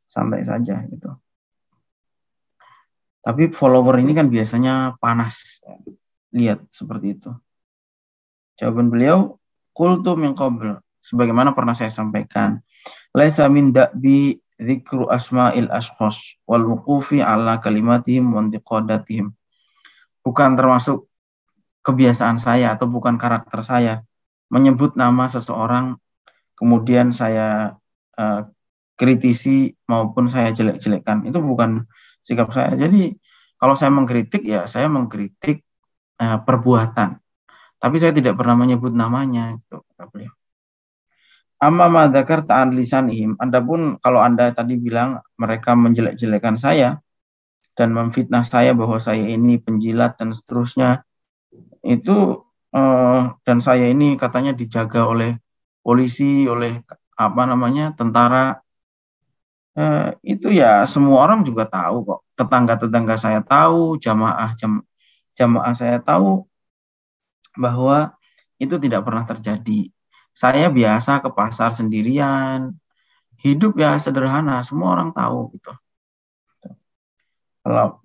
santai saja gitu. Tapi follower ini kan biasanya panas. Lihat seperti itu. Jawaban beliau, qultu min qabl, sebagaimana pernah saya sampaikan, laisa min da'bi dzikru asma'il ashkhas wal wuqufi ala kalimatihim wa intiqadatihim. Bukan termasuk kebiasaan saya atau bukan karakter saya menyebut nama seseorang kemudian saya kritisi maupun saya jelek-jelekkan. Itu bukan sikap saya. Jadi kalau saya mengkritik ya saya mengkritik perbuatan. Tapi saya tidak pernah menyebut namanya gitu, kata beliau. Amma ma dzakarta an lisanihim, adapun kalau Anda tadi bilang mereka menjelek-jelekan saya dan memfitnah saya bahwa saya ini penjilat dan seterusnya, itu dan saya ini katanya dijaga oleh polisi, oleh tentara, itu ya semua orang juga tahu kok. Tetangga-tetangga saya tahu, jamaah saya tahu bahwa itu tidak pernah terjadi. Saya biasa ke pasar sendirian, hidup ya sederhana, semua orang tahu gitu.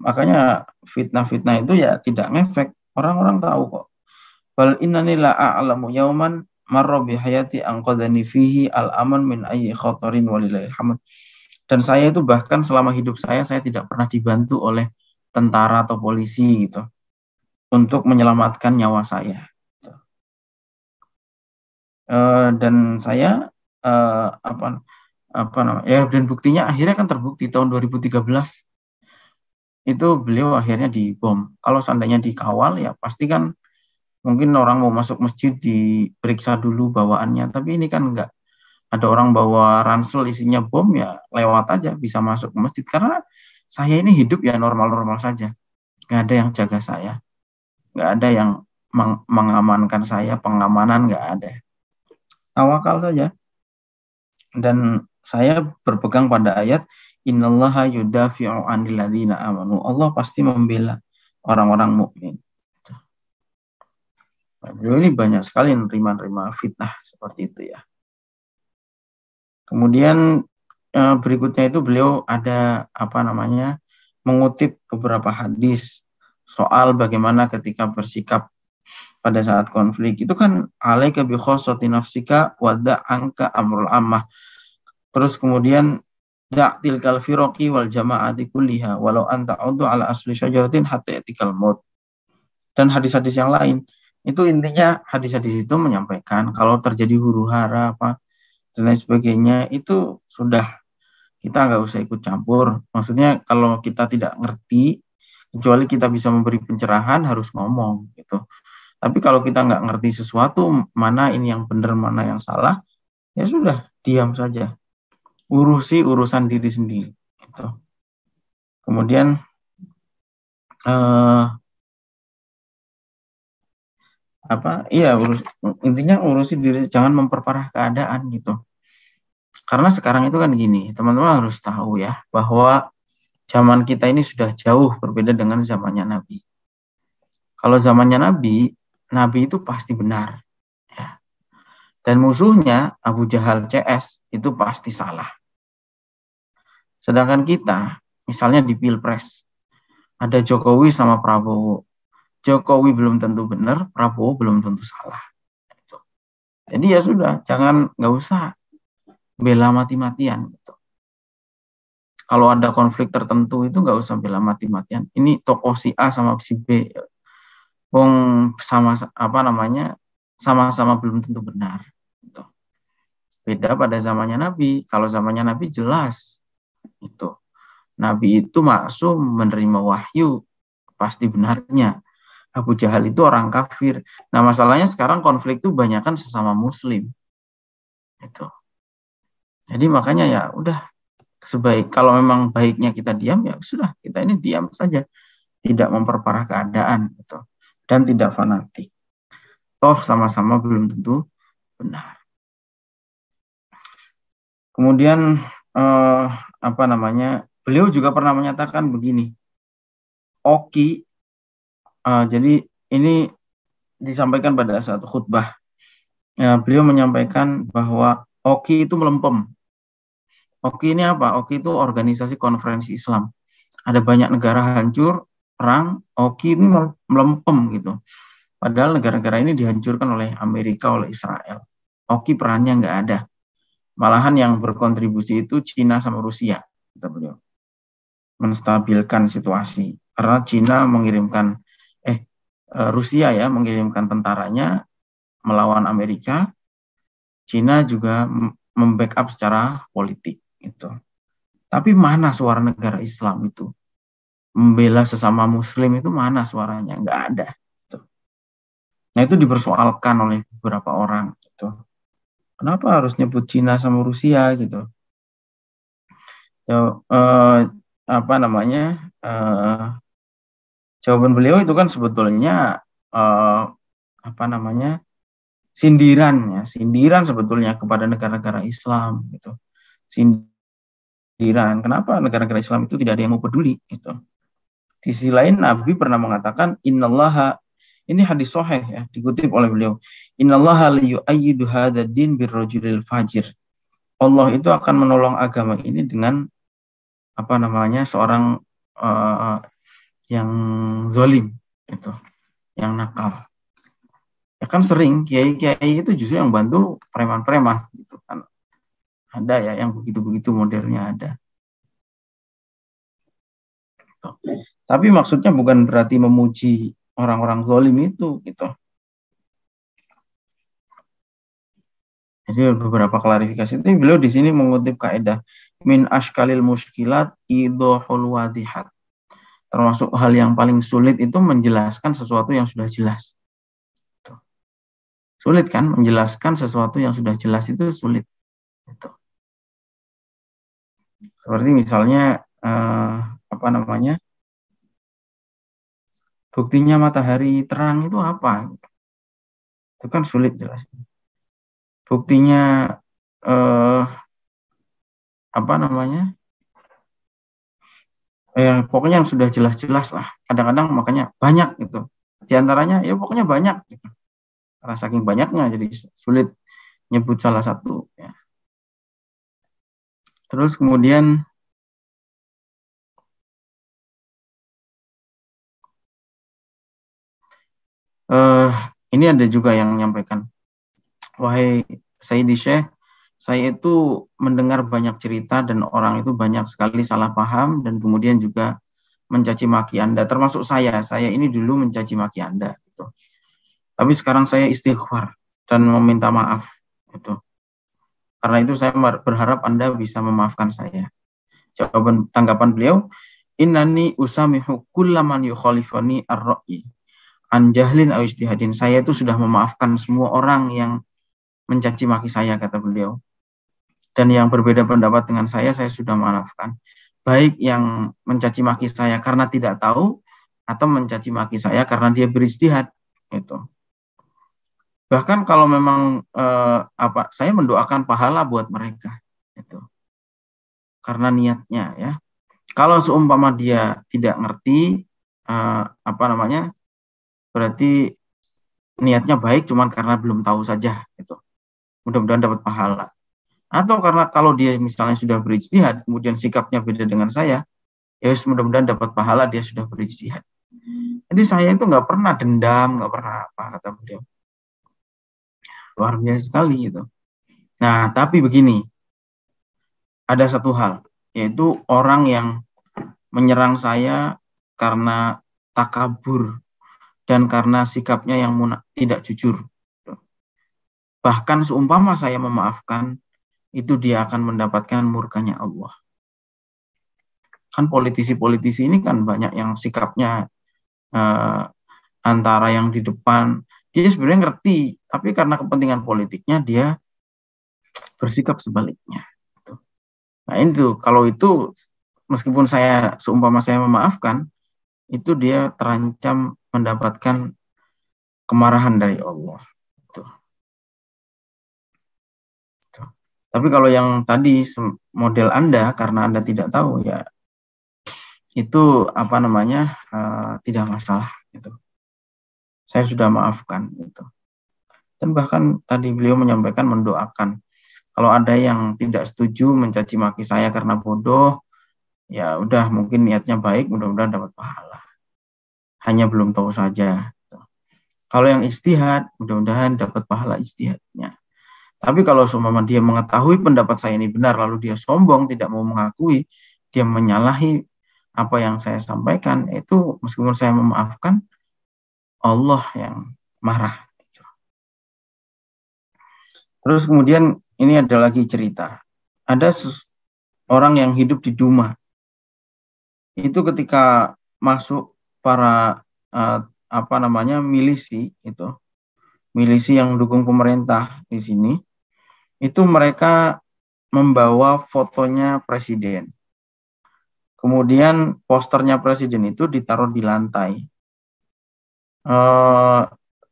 Makanya fitnah-fitnah itu ya tidak ngefek, orang-orang tahu kok. Bal innani la a'lamu yauman marra bi hayati anqadhani fihi al-aman min ayyi khatarin walillahil hamd. Dan saya itu bahkan selama hidup saya tidak pernah dibantu oleh tentara atau polisi gitu untuk menyelamatkan nyawa saya. Dan saya dan buktinya akhirnya kan terbukti tahun 2013 itu beliau akhirnya dibom. Kalau seandainya dikawal ya pasti kan mungkin orang mau masuk masjid diperiksa dulu bawaannya, tapi ini kan enggak. Ada orang bawa ransel isinya bom ya lewat aja bisa masuk ke masjid karena saya ini hidup ya normal-normal saja. Nggak ada yang jaga saya. Nggak ada yang mengamankan saya, pengamanan nggak ada. Tawakal saja. Dan saya berpegang pada ayat innallaha yudafi'u 'anil ladzina amanu. Allah pasti membela orang-orang mukmin. Ini banyak sekali nerima fitnah seperti itu ya. Kemudian berikutnya itu beliau ada mengutip beberapa hadis soal bagaimana ketika bersikap pada saat konflik itu kan alaika bi khassati nafsika wa da'anka amrul ammah. Terus kemudian da'til kal firaqi wal jama'ati kulliha walau anta uddu ala asli syajaratin hatta yatikal maut. Dan hadis-hadis yang lain itu intinya hadis-hadis itu menyampaikan kalau terjadi huru-hara dan lain sebagainya itu sudah kita nggak usah ikut campur. Maksudnya kalau kita tidak ngerti kecuali kita bisa memberi pencerahan harus ngomong gitu. Tapi kalau kita nggak ngerti sesuatu, mana ini yang benar, mana yang salah, ya sudah, diam saja. Urusi urusan diri sendiri. Gitu. Kemudian, intinya urusi diri, jangan memperparah keadaan gitu. Karena sekarang itu kan gini, teman-teman harus tahu ya, bahwa zaman kita ini sudah jauh berbeda dengan zamannya Nabi. Kalau zamannya Nabi itu pasti benar. Ya. Dan musuhnya Abu Jahal CS itu pasti salah. Sedangkan kita, misalnya di Pilpres, ada Jokowi sama Prabowo. Jokowi belum tentu benar, Prabowo belum tentu salah. Jadi ya sudah, nggak usah bela mati-matian. Gitu. Kalau ada konflik tertentu itu nggak usah bela mati-matian. Ini tokoh si A sama si B. Sama-sama belum tentu benar. Gitu. Beda pada zamannya Nabi. Kalau zamannya Nabi jelas itu. Nabi itu maksum menerima wahyu pasti benarnya. Abu Jahal itu orang kafir. Nah masalahnya sekarang konflik itu banyakkan sesama Muslim. Itu. Jadi makanya ya udah kalau memang baiknya kita diam ya sudah kita ini diam saja, tidak memperparah keadaan gitu. Dan tidak fanatik. Toh sama-sama belum tentu benar. Kemudian beliau juga pernah menyatakan begini. Oki, jadi ini disampaikan pada saat khutbah. Beliau menyampaikan bahwa Oki itu melempem. Oki ini apa? Oki itu organisasi konferensi Islam. Ada banyak negara hancur, perang, Oki ini melempem gitu. Padahal negara-negara ini dihancurkan oleh Amerika, oleh Israel. Oki perannya nggak ada. Malahan yang berkontribusi itu Cina sama Rusia, kata beliau, menstabilkan situasi. Karena Cina mengirimkan, Rusia ya mengirimkan tentaranya melawan Amerika, Cina juga membackup secara politik gitu. Tapi mana suara negara Islam itu? Membela sesama Muslim itu mana suaranya? Nggak ada. Gitu. Nah itu dipersoalkan oleh beberapa orang. Gitu. Kenapa harus nyebut Cina sama Rusia gitu? Apa namanya? Jawaban beliau itu kan sebetulnya apa namanya? Sindiran sebetulnya kepada negara-negara Islam gitu. Sindiran. Kenapa negara-negara Islam itu tidak ada yang mau peduli gitu. Di sisi lain Nabi pernah mengatakan innallaha, ini hadis sahih ya, dikutip oleh beliau. Innallaha liyu'ayyidu hadzal din birrajulil fajir. Allah itu akan menolong agama ini dengan apa namanya? Seorang yang zalim itu, yang nakal. Ya kan sering kiai-kiai itu justru yang bantu preman-preman gitu kan. Ada ya yang begitu-begitu modelnya ada. Tapi maksudnya bukan berarti memuji orang-orang zalim itu gitu. Jadi beberapa klarifikasi itu beliau di sini mengutip kaidah min ashkalil muskilat idhul wadihat. Termasuk hal yang paling sulit itu menjelaskan sesuatu yang sudah jelas. Sulit kan menjelaskan sesuatu yang sudah jelas itu sulit. Gitu. Seperti misalnya apa namanya? Buktinya matahari terang itu apa? Itu kan sulit jelas. Buktinya apa namanya? Pokoknya yang sudah jelas-jelas lah. Kadang-kadang makanya banyak gitu. Di antaranya ya pokoknya banyak gitu. Karena saking banyaknya jadi sulit nyebut salah satu ya. Terus kemudian ini ada juga yang menyampaikan, wahai Sayyidi Syekh, saya itu mendengar banyak cerita dan orang itu banyak sekali salah paham dan kemudian juga mencaci maki Anda, termasuk saya ini dulu mencaci maki Anda gitu. Tapi sekarang saya istighfar dan meminta maaf gitu. Karena itu saya berharap Anda bisa memaafkan saya. Jawaban tanggapan beliau, innani usamihu kullaman yukhalifani ar-ra'yi an jahlin aw ijtihadin. Saya itu sudah memaafkan semua orang yang mencaci maki saya, kata beliau. Dan yang berbeda pendapat dengan saya sudah maafkan. Baik yang mencaci maki saya karena tidak tahu atau mencaci maki saya karena dia berijtihad itu. Bahkan kalau memang saya mendoakan pahala buat mereka itu. Karena niatnya ya. Kalau seumpama dia tidak ngerti apa namanya? Berarti niatnya baik cuman karena belum tahu saja gitu. Mudah-mudahan dapat pahala. Atau karena kalau dia misalnya sudah berijtihad, kemudian sikapnya beda dengan saya, ya mudah-mudahan dapat pahala dia sudah berijtihad. Jadi saya itu nggak pernah dendam, nggak pernah apa, kata beliau. Luar biasa sekali gitu. Nah, tapi begini, ada satu hal, yaitu orang yang menyerang saya karena takabur dan karena sikapnya yang tidak jujur. Bahkan seumpama saya memaafkan, itu dia akan mendapatkan murkanya Allah. Kan politisi-politisi ini kan banyak yang sikapnya antara yang di depan, dia sebenarnya ngerti, tapi karena kepentingan politiknya dia bersikap sebaliknya. Nah itu, kalau itu meskipun seumpama saya memaafkan, itu dia terancam mendapatkan kemarahan dari Allah. Tapi kalau yang tadi model Anda karena Anda tidak tahu ya itu apa namanya tidak masalah gitu. Saya sudah maafkan gitu. Dan bahkan tadi beliau menyampaikan mendoakan kalau ada yang tidak setuju mencaci maki saya karena bodoh, ya udah mungkin niatnya baik, mudah-mudahan dapat pahala. Hanya belum tahu saja. Kalau yang ijtihad, mudah-mudahan dapat pahala ijtihadnya. Tapi kalau seumpama dia mengetahui pendapat saya ini benar, lalu dia sombong, tidak mau mengakui, dia menyalahi apa yang saya sampaikan, itu meskipun saya memaafkan, Allah yang marah. Terus kemudian ini ada lagi cerita. Ada orang yang hidup di Duma. Itu ketika masuk para milisi itu, milisi yang mendukung pemerintah di sini, itu mereka membawa fotonya presiden. Kemudian posternya presiden itu ditaruh di lantai.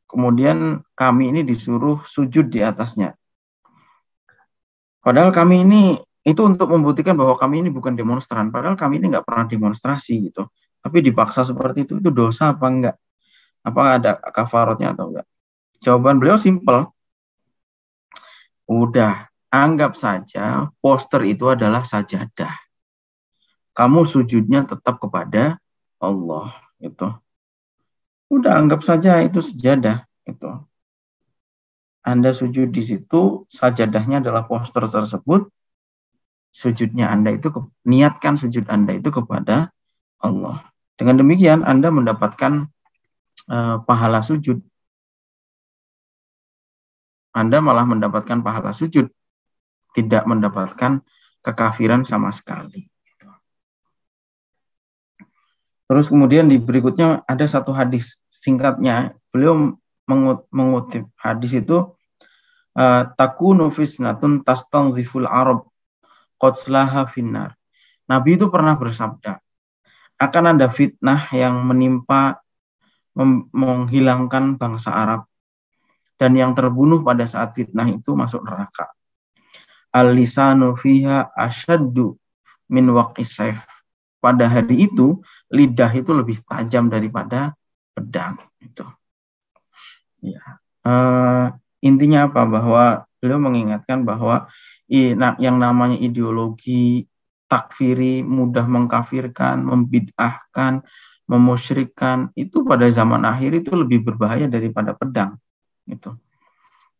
Kemudian kami ini disuruh sujud di atasnya. Padahal kami ini itu untuk membuktikan bahwa kami ini bukan demonstran. Padahal kami ini nggak pernah demonstrasi gitu. Tapi dipaksa seperti itu dosa apa enggak? Apa ada kafaratnya atau enggak? Jawaban beliau simpel. Udah, anggap saja poster itu adalah sajadah. Kamu sujudnya tetap kepada Allah gitu. Udah anggap saja itu sajadah itu. Anda sujud di situ, sajadahnya adalah poster tersebut. Sujudnya Anda itu, niatkan sujud Anda itu kepada Allah. Dengan demikian Anda mendapatkan pahala sujud. Anda malah mendapatkan pahala sujud, tidak mendapatkan kekafiran sama sekali. Terus kemudian di berikutnya ada satu hadis singkatnya, beliau mengutip hadis itu, takunu fisnatun tastanziful arab qadslaha finnar. Nabi itu pernah bersabda, akan ada fitnah yang menimpa menghilangkan bangsa Arab, dan yang terbunuh pada saat fitnah itu masuk neraka. Al-lisanu fiha asyaddu min waqis saif. Pada hari itu lidah itu lebih tajam daripada pedang. Itu. Ya. Intinya apa? Bahwa beliau mengingatkan bahwa yang namanya ideologi takfiri, mudah mengkafirkan, membid'ahkan, memusyrikkan, itu pada zaman akhir itu lebih berbahaya daripada pedang. Gitu.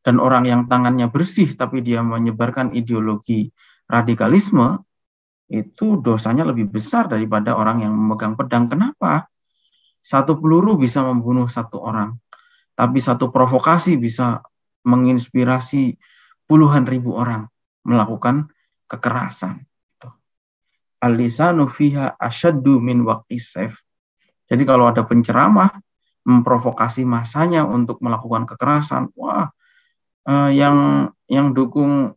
Dan orang yang tangannya bersih tapi dia menyebarkan ideologi radikalisme, itu dosanya lebih besar daripada orang yang memegang pedang. Kenapa? Satu peluru bisa membunuh satu orang, tapi satu provokasi bisa menginspirasi puluhan ribu orang melakukan kekerasan. Al-lisanu fiha asyaddu min waqis saif. Jadi kalau ada penceramah memprovokasi masanya untuk melakukan kekerasan, wah, yang dukung,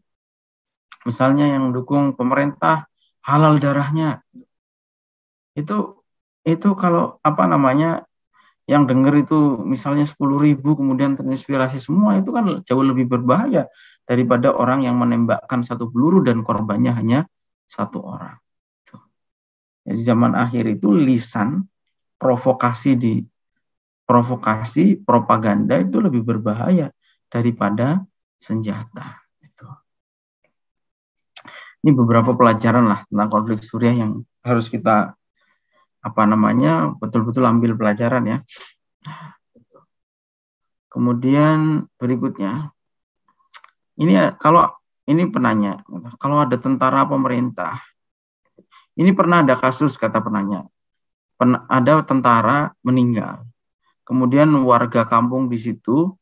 misalnya yang dukung pemerintah halal darahnya, itu kalau yang dengar itu misalnya 10.000 kemudian terinspirasi semua, itu kan jauh lebih berbahaya daripada orang yang menembakkan satu peluru dan korbannya hanya satu orang. Di zaman akhir itu lisan, provokasi, propaganda itu lebih berbahaya daripada senjata. Ini beberapa pelajaran lah tentang konflik Suriah yang harus kita betul-betul ambil pelajaran ya. Kemudian berikutnya, ini penanya, kalau ada tentara pemerintah, ini pernah ada kasus kata penanya, ada tentara meninggal, kemudian warga kampung di situ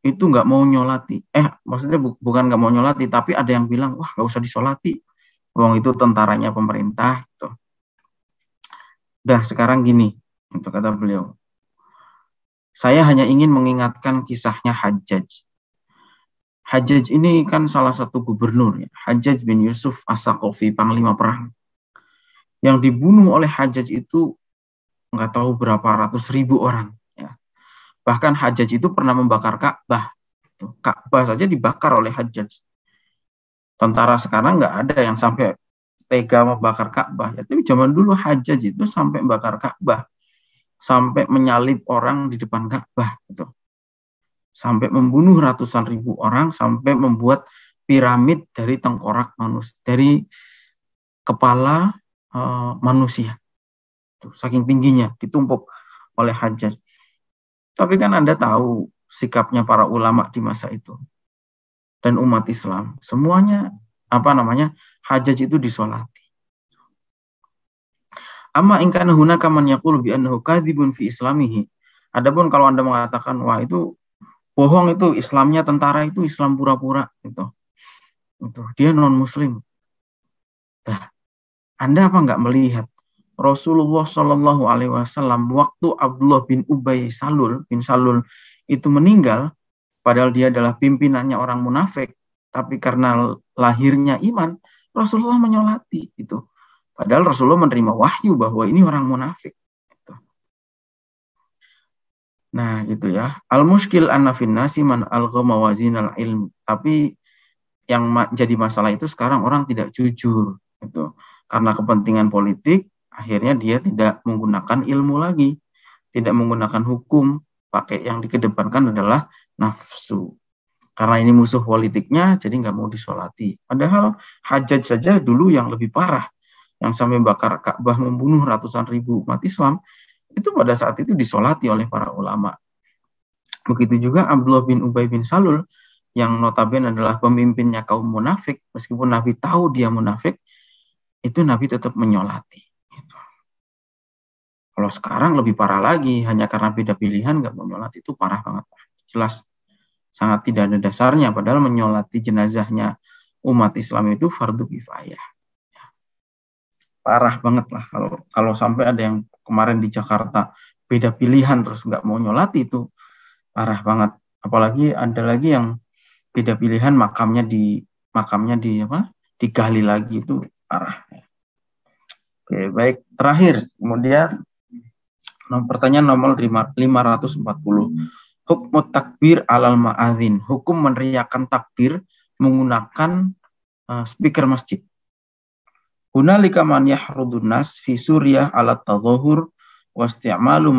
itu nggak mau nyolati, maksudnya bukan nggak mau nyolati, tapi ada yang bilang, wah nggak usah disolati, wong itu tentaranya pemerintah. Gitu. Dah sekarang gini, untuk kata beliau, saya hanya ingin mengingatkan kisahnya Hajjaj. Hajjaj ini kan salah satu gubernur, ya. Hajjaj bin Yusuf As-Saqafi, panglima perang. Yang dibunuh oleh Hajjaj itu nggak tahu berapa ratus ribu orang. Ya. Bahkan Hajjaj itu pernah membakar Ka'bah. Ka'bah saja dibakar oleh Hajjaj. Tentara sekarang nggak ada yang sampai tega membakar Ka'bah. Ya, tapi zaman dulu Hajjaj itu sampai membakar Ka'bah. Sampai menyalib orang di depan Ka'bah. Gitu. Sampai membunuh ratusan ribu orang, sampai membuat piramid dari tengkorak manusia, dari kepala manusia. Saking tingginya ditumpuk oleh Hajjaj. Tapi kan Anda tahu sikapnya para ulama di masa itu dan umat Islam. Semuanya Hajjaj itu disolati. Amma in kana hunaka man yaqulu bi annahu kadzibun fi islamihi. Adapun kalau Anda mengatakan wah itu bohong, itu Islamnya tentara, itu Islam pura-pura itu dia non muslim. Nah, Anda apa nggak melihat Rasulullah Shallallahu Alaihi Wasallam waktu Abdullah bin Ubay bin Salul itu meninggal, padahal dia adalah pimpinannya orang munafik, tapi karena lahirnya iman, Rasulullah menyolati itu. Padahal Rasulullah menerima wahyu bahwa ini orang munafik. Gitu. Nah, gitu ya. Al-mushkil anna fin nasi man alghama wazinal ilmi. Tapi yang jadi masalah itu sekarang orang tidak jujur. Gitu. Karena kepentingan politik, akhirnya dia tidak menggunakan ilmu lagi. Tidak menggunakan hukum. Pakai yang dikedepankan adalah nafsu. Karena ini musuh politiknya, jadi nggak mau disolati. Padahal Hajjaj saja dulu yang lebih parah. Yang sampai bakar Ka'bah, membunuh ratusan ribu umat Islam, itu pada saat itu disolati oleh para ulama. Begitu juga Abdullah bin Ubay bin Salul, yang notabene adalah pemimpinnya kaum munafik, meskipun Nabi tahu dia munafik, itu Nabi tetap menyolati. Gitu. Kalau sekarang lebih parah lagi, hanya karena beda pilihan nggak mau nyolati, itu parah banget. Jelas sangat tidak ada dasarnya, padahal menyolati jenazahnya umat Islam itu fardu kifayah. Parah banget lah kalau sampai ada yang kemarin di Jakarta beda pilihan terus nggak mau nyolati, itu parah banget. Apalagi ada lagi yang beda pilihan makamnya digali lagi, itu parah. Oke, baik, terakhir kemudian pertanyaan nomor 540. Hukum takbir alal ma'adzin, hukum meneriakkan takbir menggunakan speaker masjid. Hunalika man yahrudun nas fi Suriah ala tadhahur wa isti'malu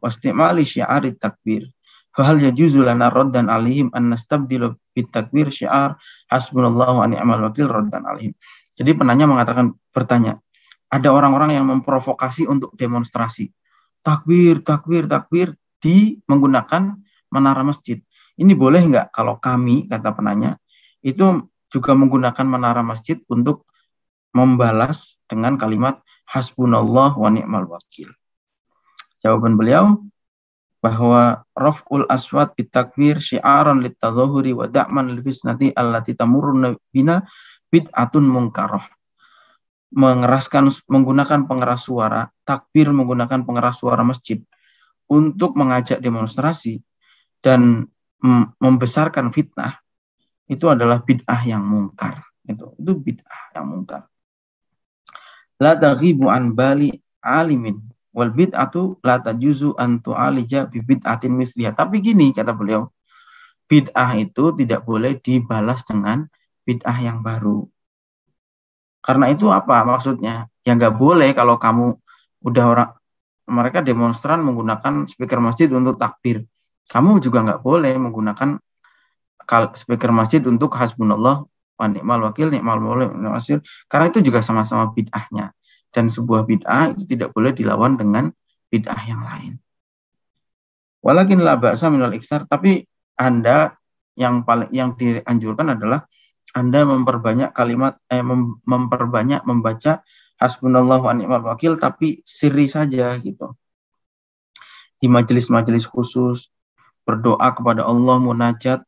wastimali syi'ari takbir. Fahal yajuzu lana raddan alaihim an nastabdilu bit takbir syi'ar hasbunallahu wa ni'mal wakil raddan alaihim. Jadi penanya bertanya, ada orang-orang yang memprovokasi untuk demonstrasi. Takbir di menggunakan menara masjid. Ini boleh nggak kalau kami, kata penanya, itu juga menggunakan menara masjid untuk membalas dengan kalimat hasbunallah wa ni'mal wakil. Jawaban beliau bahwa raf'ul aswat bitakbir syi'aran litadhahuri wa da'man lil fitnati allati tamurru bina bid'atun munkarah. Menggunakan pengeras suara, takbir menggunakan pengeras suara masjid untuk mengajak demonstrasi dan membesarkan fitnah, itu adalah bid'ah yang mungkar. Itu bid'ah yang mungkar. La taghibu an bali alimin wal bid'atu la tajuzu an tu'alija bi bid'atin misliha. Tapi gini kata beliau, bid'ah itu tidak boleh dibalas dengan bid'ah yang baru. Karena itu apa maksudnya? Ya nggak boleh kalau kamu mereka demonstran menggunakan speaker masjid untuk takbir. Kamu juga nggak boleh menggunakan speaker masjid untuk hasbunallah wa ni'mal wakil, ni'mal maula, ni'mal nasir. Karena itu juga sama-sama bid'ahnya. Dan sebuah bid'ah itu tidak boleh dilawan dengan bid'ah yang lain. Walakin la ba'sa minal iksar, tapi Anda yang dianjurkan adalah Anda memperbanyak membaca hasbunallah wa ni'mal wakil, tapi sirri saja gitu. Di majelis-majelis khusus, berdoa kepada Allah, munajat,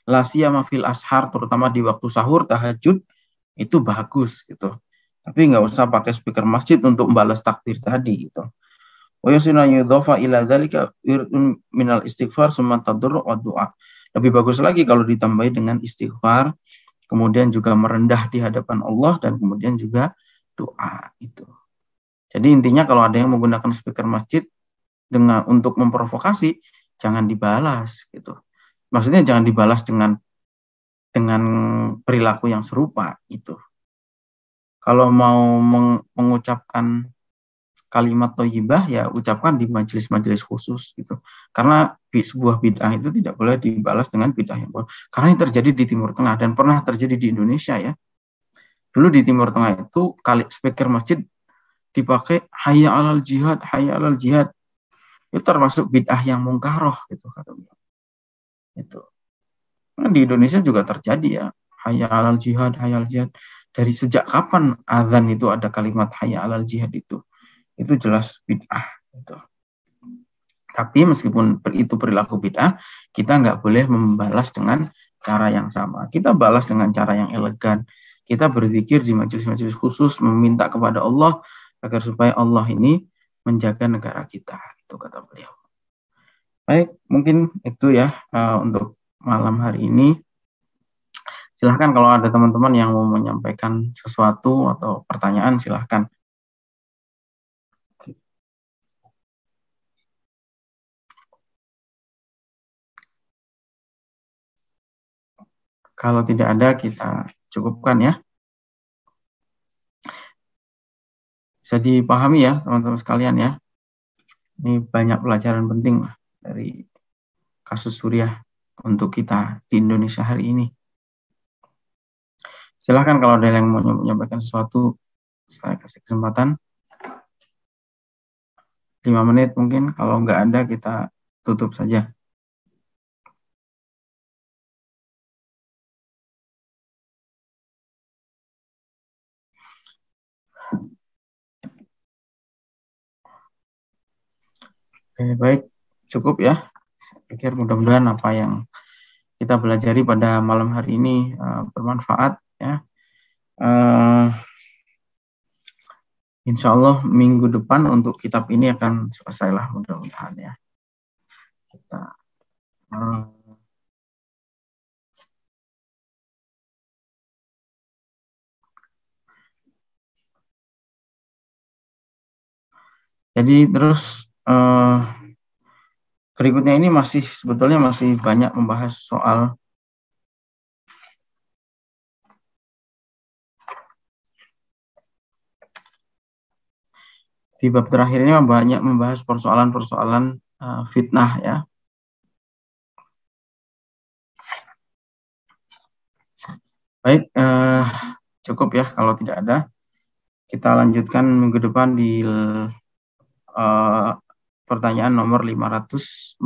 la siyama fil ashar, terutama di waktu sahur, tahajud, itu bagus gitu. Tapi nggak usah pakai speaker masjid untuk membalas takbir tadi gitu. Wa yusina yudhafa ila dzalika minal istighfar summa tadarru wa du'a. Lebih bagus lagi kalau ditambahi dengan istighfar, kemudian juga merendah di hadapan Allah, dan kemudian juga doa itu. Jadi intinya kalau ada yang menggunakan speaker masjid untuk memprovokasi, jangan dibalas gitu. Maksudnya jangan dibalas dengan perilaku yang serupa itu. Kalau mau mengucapkan kalimat thayyibah, ya ucapkan di majelis-majelis khusus gitu. Karena sebuah bid'ah itu tidak boleh dibalas dengan bid'ah yang baru. Karena ini terjadi di Timur Tengah dan pernah terjadi di Indonesia ya. Dulu di Timur Tengah itu kali speaker masjid dipakai hayya 'alal jihad, hayya 'alal jihad. Itu termasuk bid'ah yang mungkaroh gitu kata beliau. Itu. Nah, di Indonesia juga terjadi ya, hayya 'alal jihad, hayya 'alal jihad. Dari sejak kapan azan itu ada kalimat hayya 'alal jihad itu? Itu jelas bid'ah gitu. Tapi meskipun itu perilaku bid'ah, kita nggak boleh membalas dengan cara yang sama. Kita balas dengan cara yang elegan. Kita berzikir di majelis-majelis khusus, meminta kepada Allah agar supaya Allah ini menjaga negara kita. Itu kata beliau. Baik, mungkin itu ya untuk malam hari ini. Silahkan kalau ada teman-teman yang mau menyampaikan sesuatu atau pertanyaan, silahkan. Kalau tidak ada, kita cukupkan ya. Bisa dipahami ya teman-teman sekalian ya. Ini banyak pelajaran penting dari kasus Suriah untuk kita di Indonesia hari ini. Silahkan kalau ada yang mau menyampaikan sesuatu, saya kasih kesempatan. 5 menit mungkin, kalau nggak ada kita tutup saja. Oke, baik, cukup ya. Saya pikir mudah-mudahan apa yang kita pelajari pada malam hari ini bermanfaat ya. Insya Allah minggu depan untuk kitab ini akan selesai lah mudah-mudahan ya. Kita jadi terus berikutnya ini sebetulnya masih banyak membahas soal di bab terakhir ini banyak membahas persoalan-persoalan fitnah ya. Baik, cukup ya kalau tidak ada. Kita lanjutkan minggu depan di pertanyaan nomor 541.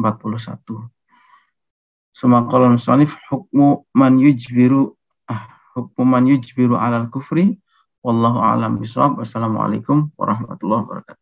Sumaqalul musannif hukmu man yujbiru alal kufri wallahu a'lam bishawab. Wassalamualaikum warahmatullahi wabarakatuh.